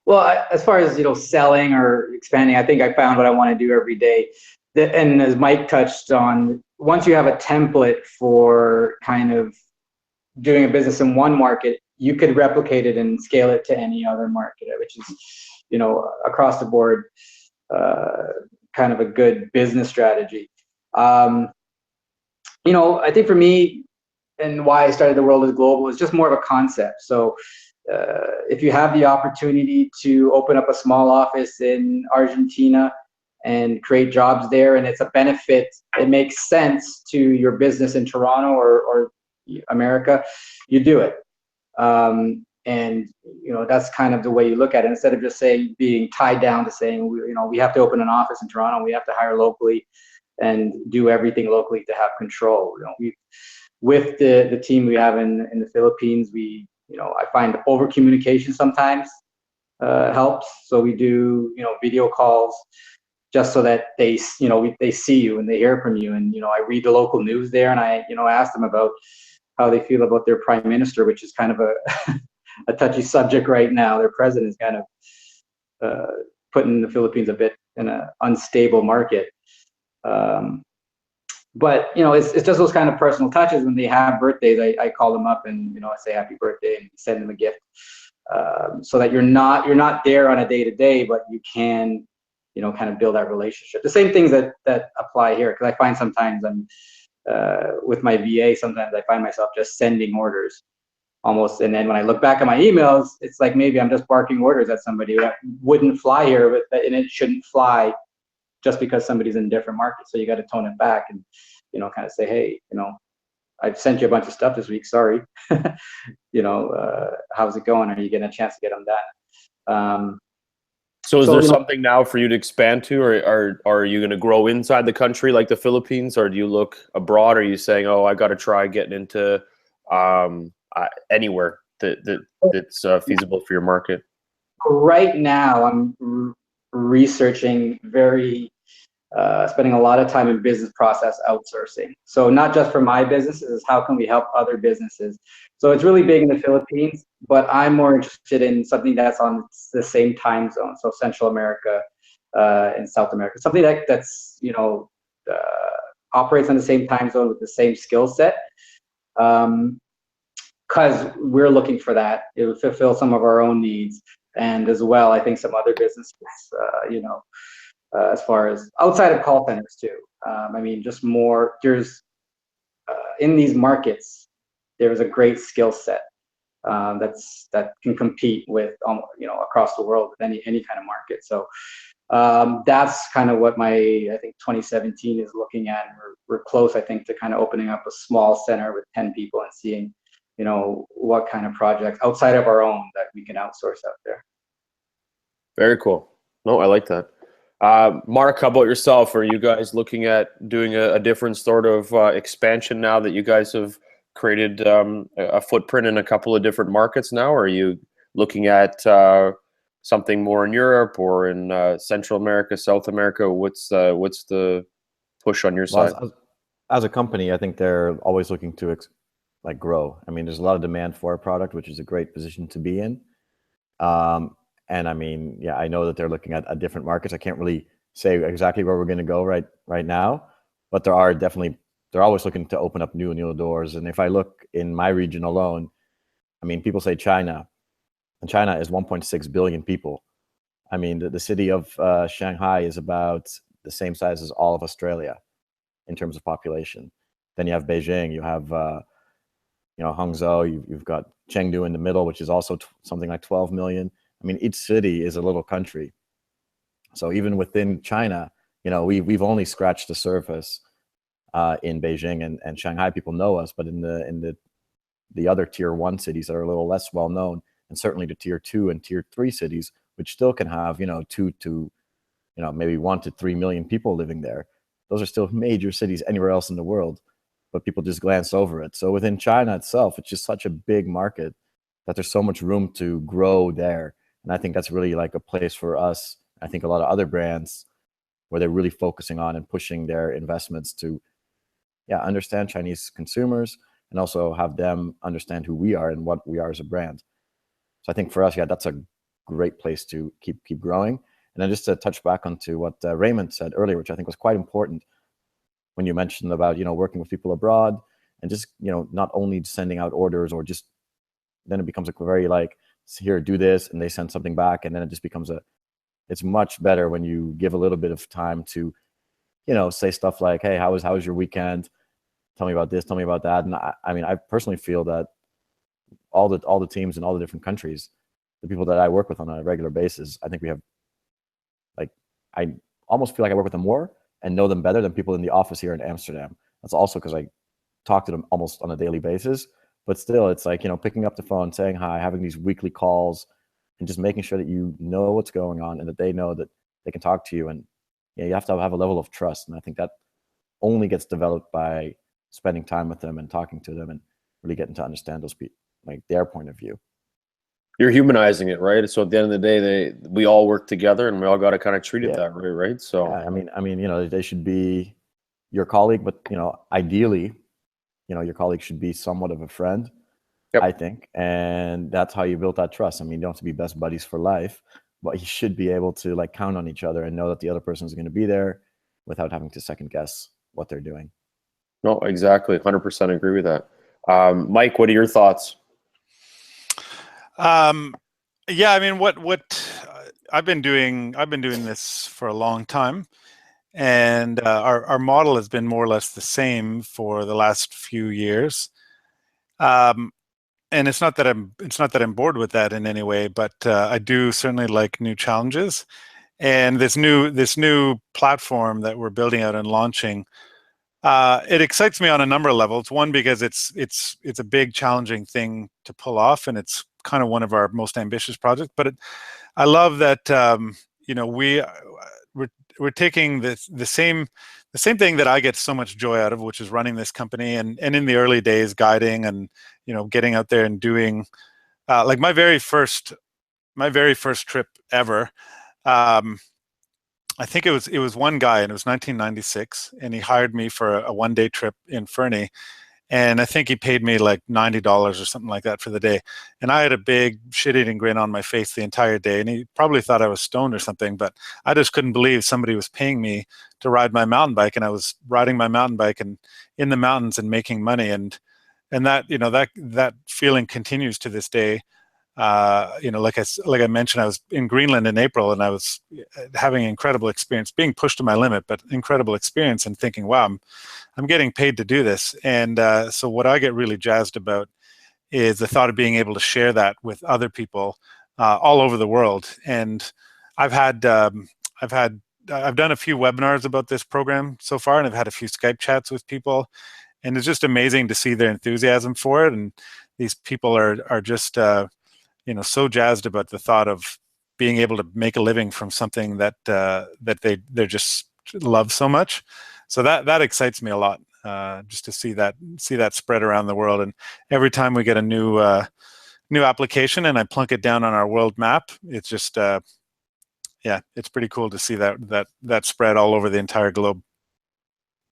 Well, as far as, selling or expanding, I think I found what I want to do every day. And as Mike touched on, once you have a template for kind of doing a business in one market, you could replicate it and scale it to any other market, which is, across the board, kind of a good business strategy. I think for me, and why I started The World is Global, is just more of a concept. So if you have the opportunity to open up a small office in Argentina and create jobs there, and it's a benefit, it makes sense to your business in Toronto or America, you do it. And that's kind of the way you look at it, instead of just being tied down to saying, we have to open an office in Toronto, we have to hire locally and do everything locally to have control. With the team we have in the Philippines, I find over communication sometimes helps. So we do video calls just so that they see you and they hear from you. And I read the local news there, and I ask them about how they feel about their prime minister, which is kind of a touchy subject right now. Their president is kind of putting the Philippines a bit in an unstable market. But it's just those kind of personal touches. When they have birthdays, I call them up and I say happy birthday and send them a gift, so that you're not there on a day-to-day, but you can kind of build that relationship. The same things that apply here, because I find sometimes I'm with my VA, sometimes I find myself just sending orders almost, and then when I look back at my emails, it's like maybe I'm just barking orders at somebody that wouldn't fly here, and it shouldn't fly just because somebody's in a different market. So you got to tone it back and kind of say, hey, I've sent you a bunch of stuff this week, sorry. How's it going? Are you getting a chance to get them done? So is there something now for you to expand to, or are you going to grow inside the country like the Philippines, or do you look abroad? Are you saying, oh, I got to try getting into anywhere that's feasible for your market? Right now, I'm researching spending a lot of time in business process outsourcing. So not just for my businesses, how can we help other businesses? So it's really big in the Philippines, but I'm more interested in something that's on the same time zone. So Central America and South America, something that's operates on the same time zone with the same skill set. Because we're looking for that. It would fulfill some of our own needs. And as well, I think some other businesses, as far as outside of call centers too. Just more, there's in these markets, there's a great skill set that can compete with, across the world with any kind of market. So that's kind of what I think 2017 is looking at. We're close, I think, to kind of opening up a small center with 10 people and seeing, what kind of projects outside of our own that we can outsource out there. Very cool. No, I like that. Mark, how about yourself? Are you guys looking at doing a different sort of expansion now that you guys have created a footprint in a couple of different markets now? Or are you looking at something more in Europe or in Central America, South America? What's the push on your Well, side? as a company, I think they're always looking to like grow. I mean, there's a lot of demand for our product, which is a great position to be in. And I mean, yeah, I know that they're looking at different markets. I can't really say exactly where we're going to go right now, but they're always looking to open up new doors. And if I look in my region alone, I mean, people say China, and China is 1.6 billion people. I mean, the city of Shanghai is about the same size as all of Australia in terms of population. Then you have Beijing, you have Hangzhou, you've got Chengdu in the middle, which is also something like 12 million. I mean, each city is a little country. So even within China, we've only scratched the surface in Beijing and Shanghai. People know us, but in the other tier 1 cities that are a little less well known, and certainly the tier 2 and tier 3 cities, which still can have 2 to maybe 1 to 3 million people living there. Those are still major cities anywhere else in the world, but people just glance over it. So within China itself, it's just such a big market that there's so much room to grow there. And I think that's really like a place for us. I think a lot of other brands where they're really focusing on and pushing their investments to understand Chinese consumers and also have them understand who we are and what we are as a brand. So I think for us, that's a great place to keep growing. And then just to touch back onto what Raymond said earlier, which I think was quite important when you mentioned about, working with people abroad and just, not only sending out orders or just, then it becomes a very like, here, do this, and they send something back. And then it just becomes it's much better when you give a little bit of time to, say stuff like, hey, how was your weekend? Tell me about this, tell me about that. And I mean, I personally feel that all the teams in all the different countries, the people that I work with on a regular basis, I think we have, like, I almost feel like I work with them more and know them better than people in the office here in Amsterdam. That's also because I talk to them almost on a daily basis. But still, it's like, picking up the phone, saying hi, having these weekly calls, and just making sure that you know what's going on and that they know that they can talk to you. And you have to have a level of trust. And I think that only gets developed by spending time with them and talking to them and really getting to understand those people, like their point of view. You're humanizing it, right? So at the end of the day, we all work together, and we all got to kind of treat it that way, right? So yeah, I mean, they should be your colleague, but ideally, your colleague should be somewhat of a friend. Yep. I think, and that's how you build that trust. I mean, you don't have to be best buddies for life, but you should be able to like count on each other and know that the other person is going to be there without having to second guess what they're doing. No, exactly. 100% agree with that. Mike, what are your thoughts? Yeah, I mean, what I've been doing this for a long time, and our model has been more or less the same for the last few years. And it's not that I'm bored with that in any way, but I do certainly like new challenges. And this new platform that we're building out and launching, it excites me on a number of levels. One, because it's a big, challenging thing to pull off, and it's kind of one of our most ambitious projects. But I love that we're taking the same thing that I get so much joy out of, which is running this company, and in the early days, guiding and getting out there and doing like my very first trip ever. I think it was one guy, and it was 1996, and he hired me for a one-day trip in Fernie, and I think he paid me like $90 or something like that for the day. And I had a big shit-eating grin on my face the entire day, and he probably thought I was stoned or something, but I just couldn't believe somebody was paying me to ride my mountain bike, and I was riding my mountain bike and in the mountains and making money, and that that feeling continues to this day. Like I mentioned, I was in Greenland in April, and I was having an incredible experience, being pushed to my limit, but incredible experience, and thinking, wow, I'm getting paid to do this. And so what I get really jazzed about is the thought of being able to share that with other people all over the world. And I've done a few webinars about this program so far, and I've had a few Skype chats with people, and it's just amazing to see their enthusiasm for it. And these people are just so jazzed about the thought of being able to make a living from something that they just love so much. So that excites me a lot, just to see that spread around the world. And every time we get a new new application and I plunk it down on our world map, it's just, yeah, it's pretty cool to see that spread all over the entire globe.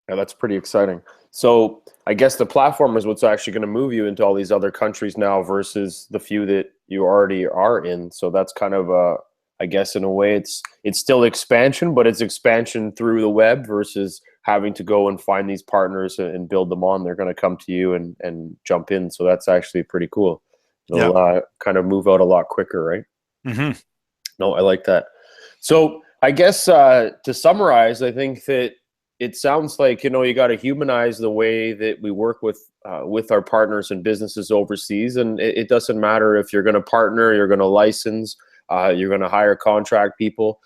Yeah, that's pretty exciting. So I guess the platform is what's actually going to move you into all these other countries now versus the few that you already are in. So that's kind of I guess in a way it's still expansion, but it's expansion through the web versus having to go and find these partners and build them on. They're going to come to you and jump in. So that's actually pretty cool. It'll kind of move out a lot quicker, right? Mm-hmm. No, I like that. So I guess to summarize, I think that it sounds like, you know, you got to humanize the way that we work with our partners and businesses overseas. And it doesn't matter if you're going to partner, you're going to license, you're going to hire contract people.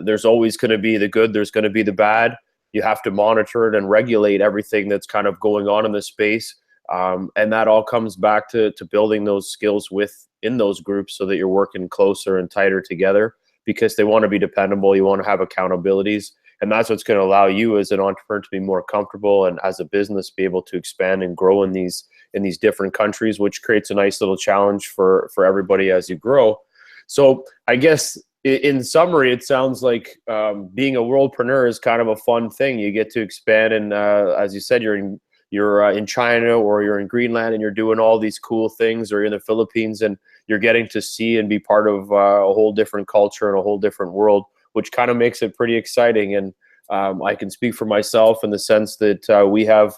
There's always going to be the good. There's going to be the bad. You have to monitor it and regulate everything that's kind of going on in the space. And that all comes back to building those skills within those groups so that you're working closer and tighter together, because they want to be dependable. You want to have accountabilities. And that's what's going to allow you as an entrepreneur to be more comfortable, and as a business be able to expand and grow in these different countries, which creates a nice little challenge for everybody as you grow. So I guess in summary, it sounds like being a worldpreneur is kind of a fun thing. You get to expand, and as you said, you're in China or you're in Greenland and you're doing all these cool things, or you're in the Philippines and you're getting to see and be part of a whole different culture and a whole different world, which kind of makes it pretty exciting. And I can speak for myself in the sense that we have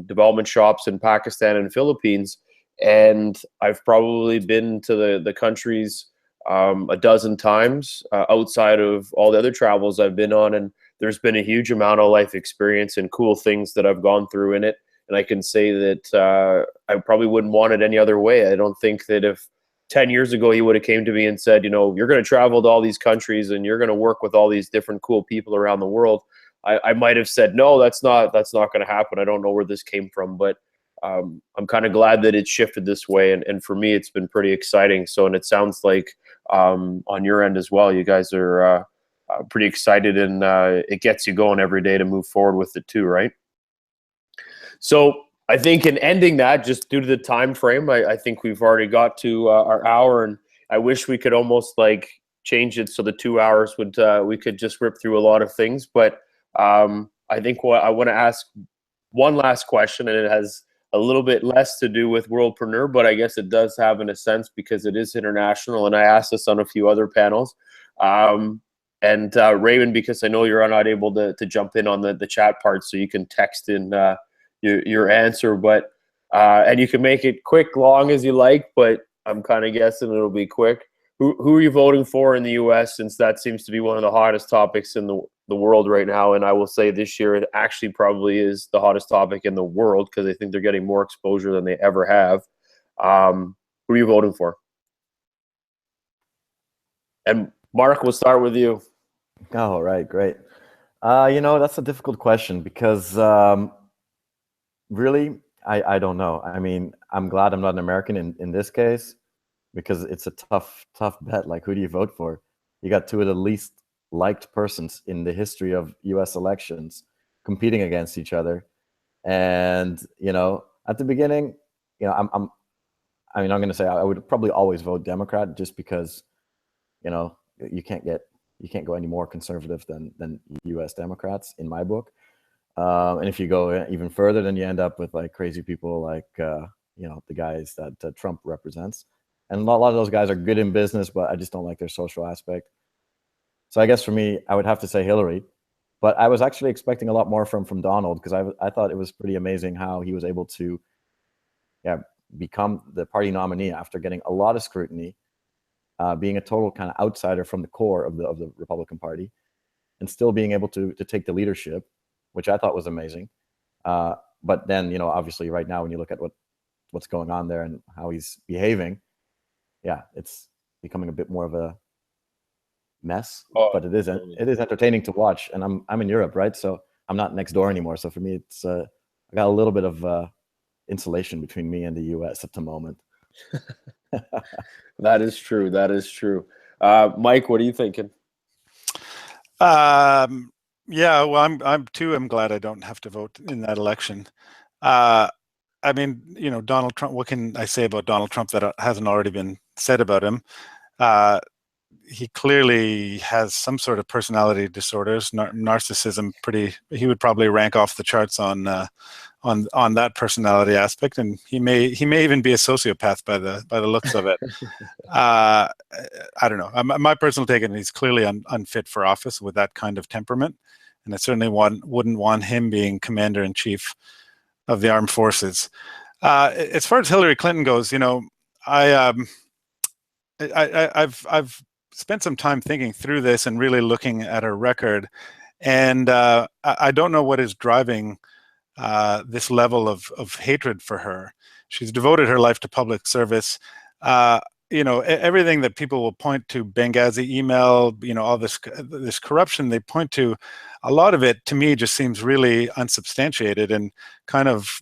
development shops in Pakistan and Philippines, and I've probably been to the countries a dozen times outside of all the other travels I've been on, and there's been a huge amount of life experience and cool things that I've gone through in it. And I can say that I probably wouldn't want it any other way. I don't think that if 10 years ago he would have came to me and said, you know, you're going to travel to all these countries and you're going to work with all these different cool people around the world, I might have said, no, that's not going to happen. I don't know where this came from, but I'm kind of glad that it shifted this way. And for me, it's been pretty exciting. So, and it sounds like on your end as well, you guys are pretty excited, and it gets you going every day to move forward with it too, right? So I think in ending that, just due to the time frame, I think we've already got to our hour, and I wish we could almost like change it so the 2 hours would we could just rip through a lot of things. But I think what I want to ask one last question, and it has a little bit less to do with Worldpreneur, but I guess it does have in a sense because it is international, and I asked this on a few other panels. And Raymond, because I know you're not able to jump in on the chat part, so you can text in your answer, but and you can make it quick, long as you like, but I'm kind of guessing it'll be quick. Who are you voting for in the U.S., since that seems to be one of the hottest topics in the world right now? And I will say this year it actually probably is the hottest topic in the world, because I think they're getting more exposure than they ever have. Who are you voting for? And Mark, we'll start with you. Oh, right, great. You know, that's a difficult question because really, I don't know. I mean, I'm glad I'm not an American in this case, because it's a tough bet. Like, who do you vote for? You got two of the least liked persons in the history of U.S. elections competing against each other. And, you know, at the beginning, you know, I'm going to say I would probably always vote Democrat, just because, you know, you can't go any more conservative than U.S. Democrats in my book. And if you go even further, then you end up with like crazy people like, you know, the guys that Trump represents. And a lot of those guys are good in business, but I just don't like their social aspect. So I guess for me, I would have to say Hillary. But I was actually expecting a lot more from Donald, because I thought it was pretty amazing how he was able to become the party nominee after getting a lot of scrutiny, being a total kind of outsider from the core of the Republican Party, and still being able to take the leadership, which I thought was amazing. But then, you know, obviously right now, when you look at what's going on there and how he's behaving, yeah, it's becoming a bit more of a mess. But it is entertaining to watch. And I'm in Europe, right? So I'm not next door anymore. So for me, it's I got a little bit of insulation between me and the U.S. at the moment. That is true. That is true. Mike, what are you thinking? Yeah, well, I'm glad I don't have to vote in that election. I mean, Donald Trump, what can I say about Donald Trump that hasn't already been said about him? He clearly has some sort of personality disorders, narcissism. He would probably rank off the charts on that personality aspect, and he may even be a sociopath by the looks of it. I don't know. My personal take, and he's clearly unfit for office with that kind of temperament, and I certainly wouldn't want him being commander in chief of the armed forces. As far as Hillary Clinton goes, I've spent some time thinking through this and really looking at her record, and I don't know what is driving this level of hatred for her. She's devoted her life to public service. Everything that people will point to, Benghazi email, all this corruption they point to, a lot of it to me just seems really unsubstantiated and kind of,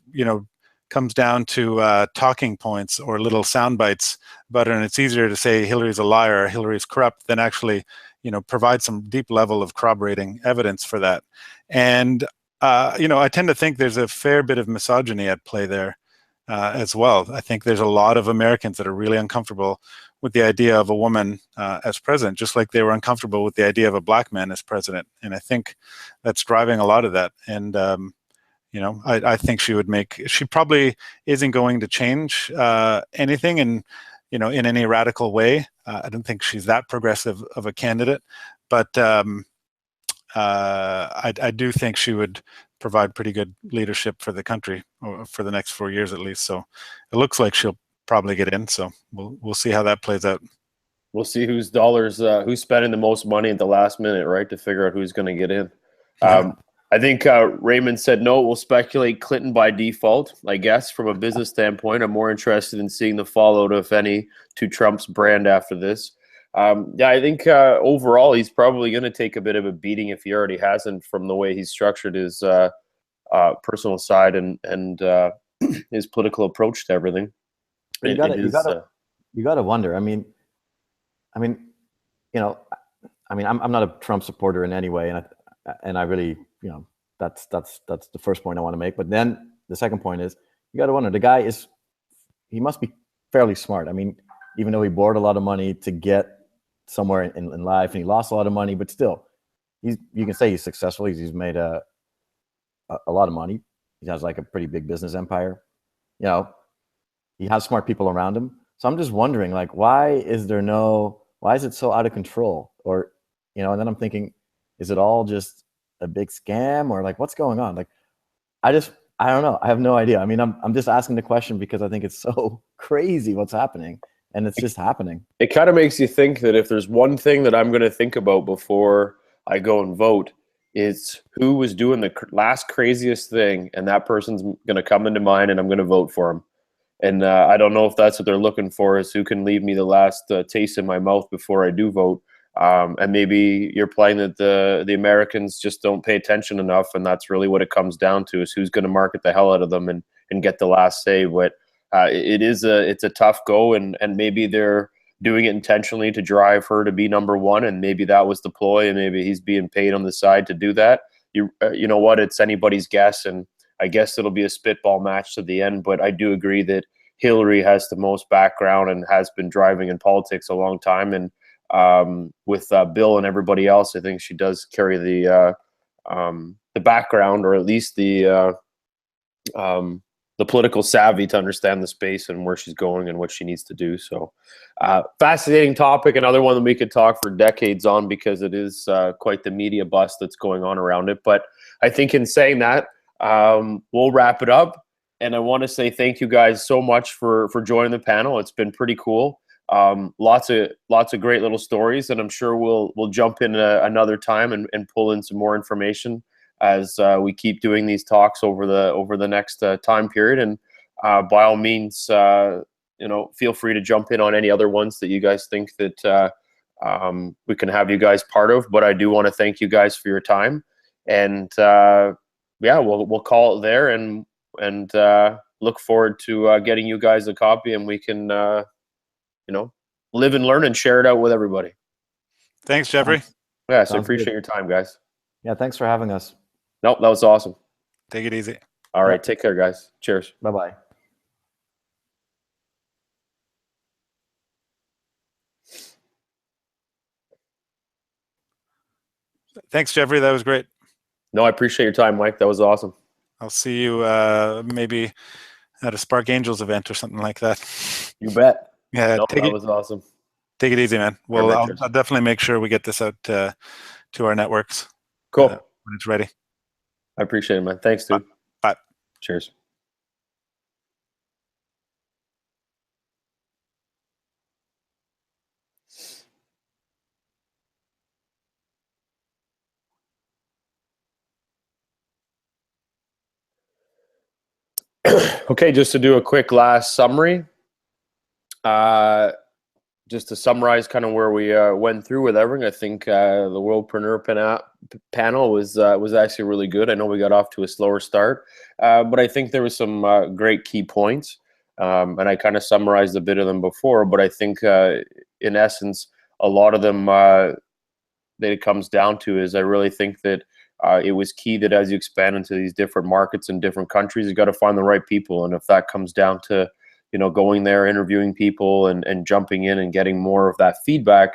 comes down to talking points or little sound bites about her. And it's easier to say Hillary's a liar or Hillary's corrupt than actually, provide some deep level of corroborating evidence for that. And, I tend to think there's a fair bit of misogyny at play there as well. I think there's a lot of Americans that are really uncomfortable with the idea of a woman as president, just like they were uncomfortable with the idea of a black man as president. And I think that's driving a lot of that. And, I think she probably isn't going to change anything in any radical way. I don't think she's that progressive of a candidate, but I do think she would provide pretty good leadership for the country for the next 4 years at least. So it looks like she'll probably get in. So we'll see how that plays out. We'll see who's spending the most money at the last minute, right, to figure out who's going to get in. Yeah. I think Raymond said no. We'll speculate Clinton by default. I guess from a business standpoint, I'm more interested in seeing the fallout, if any, to Trump's brand after this. I think overall he's probably going to take a bit of a beating if he already hasn't, from the way he's structured his personal side and his political approach to everything. You gotta wonder. I'm not a Trump supporter in any way, and I really, that's the first point I want to make. But then the second point is, you got to wonder, the guy he must be fairly smart. I mean, even though he borrowed a lot of money to get somewhere in life, and he lost a lot of money, but still, you can say he's successful. He's made a lot of money. He has like a pretty big business empire. He has smart people around him. So I'm just wondering, like, why is it so out of control? Or, and then I'm thinking, is it all just a big scam, or like, what's going on? Like, I don't know. I have no idea. I mean, I'm just asking the question because I think it's so crazy what's happening, and it's just happening. It kind of makes you think that if there's one thing that I'm going to think about before I go and vote, it's who was doing the last craziest thing, and that person's going to come into mind, and I'm going to vote for him. And I don't know if that's what they're looking for, is who can leave me the last taste in my mouth before I do vote. And maybe you're playing that the Americans just don't pay attention enough, and that's really what it comes down to, is who's going to market the hell out of them and get the last say. But it's a tough go, and maybe they're doing it intentionally to drive her to be number one, and maybe that was the ploy, and maybe he's being paid on the side to do that. You know what? It's anybody's guess, and I guess it'll be a spitball match to the end. But I do agree that Hillary has the most background and has been driving in politics a long time, and with Bill and everybody else, I think she does carry the background, or at least the political savvy to understand the space and where she's going and what she needs to do. So fascinating topic, another one that we could talk for decades on, because it is quite the media bust that's going on around it. But I think in saying that, we'll wrap it up. And I want to say thank you guys so much for joining the panel. It's been pretty cool. Lots of great little stories, and I'm sure we'll jump in another time and pull in some more information as we keep doing these talks over the next time period. And by all means, feel free to jump in on any other ones that you guys think that we can have you guys part of. But I do want to thank you guys for your time, and we'll call it there, and look forward to getting you guys a copy, and we can live and learn and share it out with everybody. Thanks, Jeffrey. Yeah, so appreciate your time, guys. Yeah, thanks for having us. Nope, that was awesome. Take it easy. All right, take care, guys. Cheers. Bye-bye. Thanks, Jeffrey. That was great. No, I appreciate your time, Mike. That was awesome. I'll see you maybe at a Spark Angels event or something like that. You bet. Yeah, No, that was awesome. Take it easy, man. Well, I'll definitely make sure we get this out to our networks. Cool. When it's ready. I appreciate it, man. Thanks, dude. Bye. Cheers. Okay, just to do a quick last summary. Just to summarize kind of where we went through with everything, I think the Worldpreneur panel was actually really good. I know we got off to a slower start, but I think there was some great key points, and I kind of summarized a bit of them before, but I think in essence, a lot of them that it comes down to is I really think that it was key that as you expand into these different markets and different countries, you got to find the right people. And if that comes down to, going there, interviewing people and jumping in and getting more of that feedback,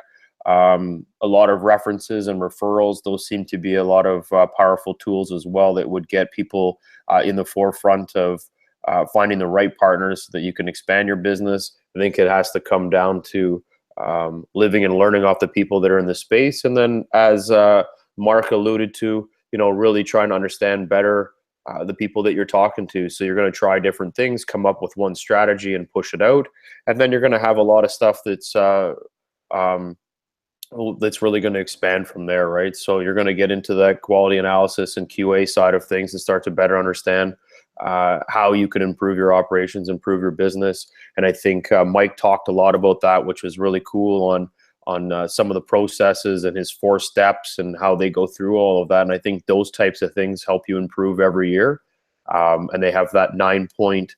a lot of references and referrals, those seem to be a lot of powerful tools as well that would get people in the forefront of finding the right partners so that you can expand your business. I think it has to come down to living and learning off the people that are in the space. And then as Mark alluded to, really trying to understand better the people that you're talking to. So you're going to try different things, come up with one strategy and push it out. And then you're going to have a lot of stuff that's really going to expand from there, right? So you're going to get into that quality analysis and QA side of things and start to better understand how you can improve your operations, improve your business. And I think Mike talked a lot about that, which was really cool on some of the processes and his 4 steps and how they go through all of that. And I think those types of things help you improve every year. And they have that 9-point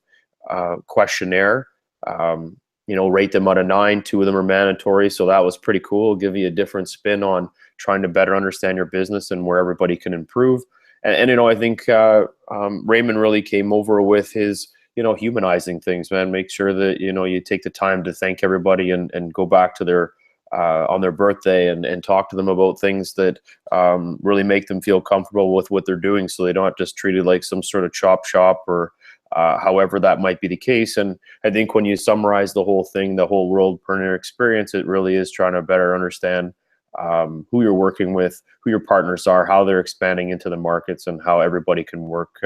questionnaire. Rate them out of 9. 2 of them are mandatory. So that was pretty cool. Give you a different spin on trying to better understand your business and where everybody can improve. And I think Raymond really came over with his, humanizing things, man. Make sure that, you take the time to thank everybody and go back to their on their birthday and talk to them about things that really make them feel comfortable with what they're doing, so they don't just treat it like some sort of chop shop or however that might be the case. And I think when you summarize the whole thing, the whole Worldpreneur experience, it really is trying to better understand who you're working with, who your partners are, how they're expanding into the markets, and how everybody can work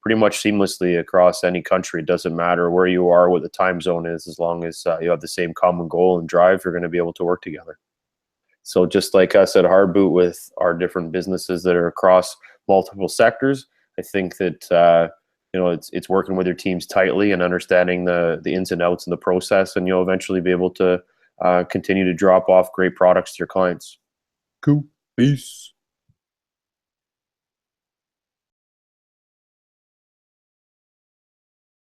pretty much seamlessly across any country. It doesn't matter where you are, what the time zone is, as long as you have the same common goal and drive, you're going to be able to work together. So just like us at Hardboot with our different businesses that are across multiple sectors, I think that it's working with your teams tightly and understanding the ins and outs in the process, and you'll eventually be able to continue to drop off great products to your clients. Cool. Peace.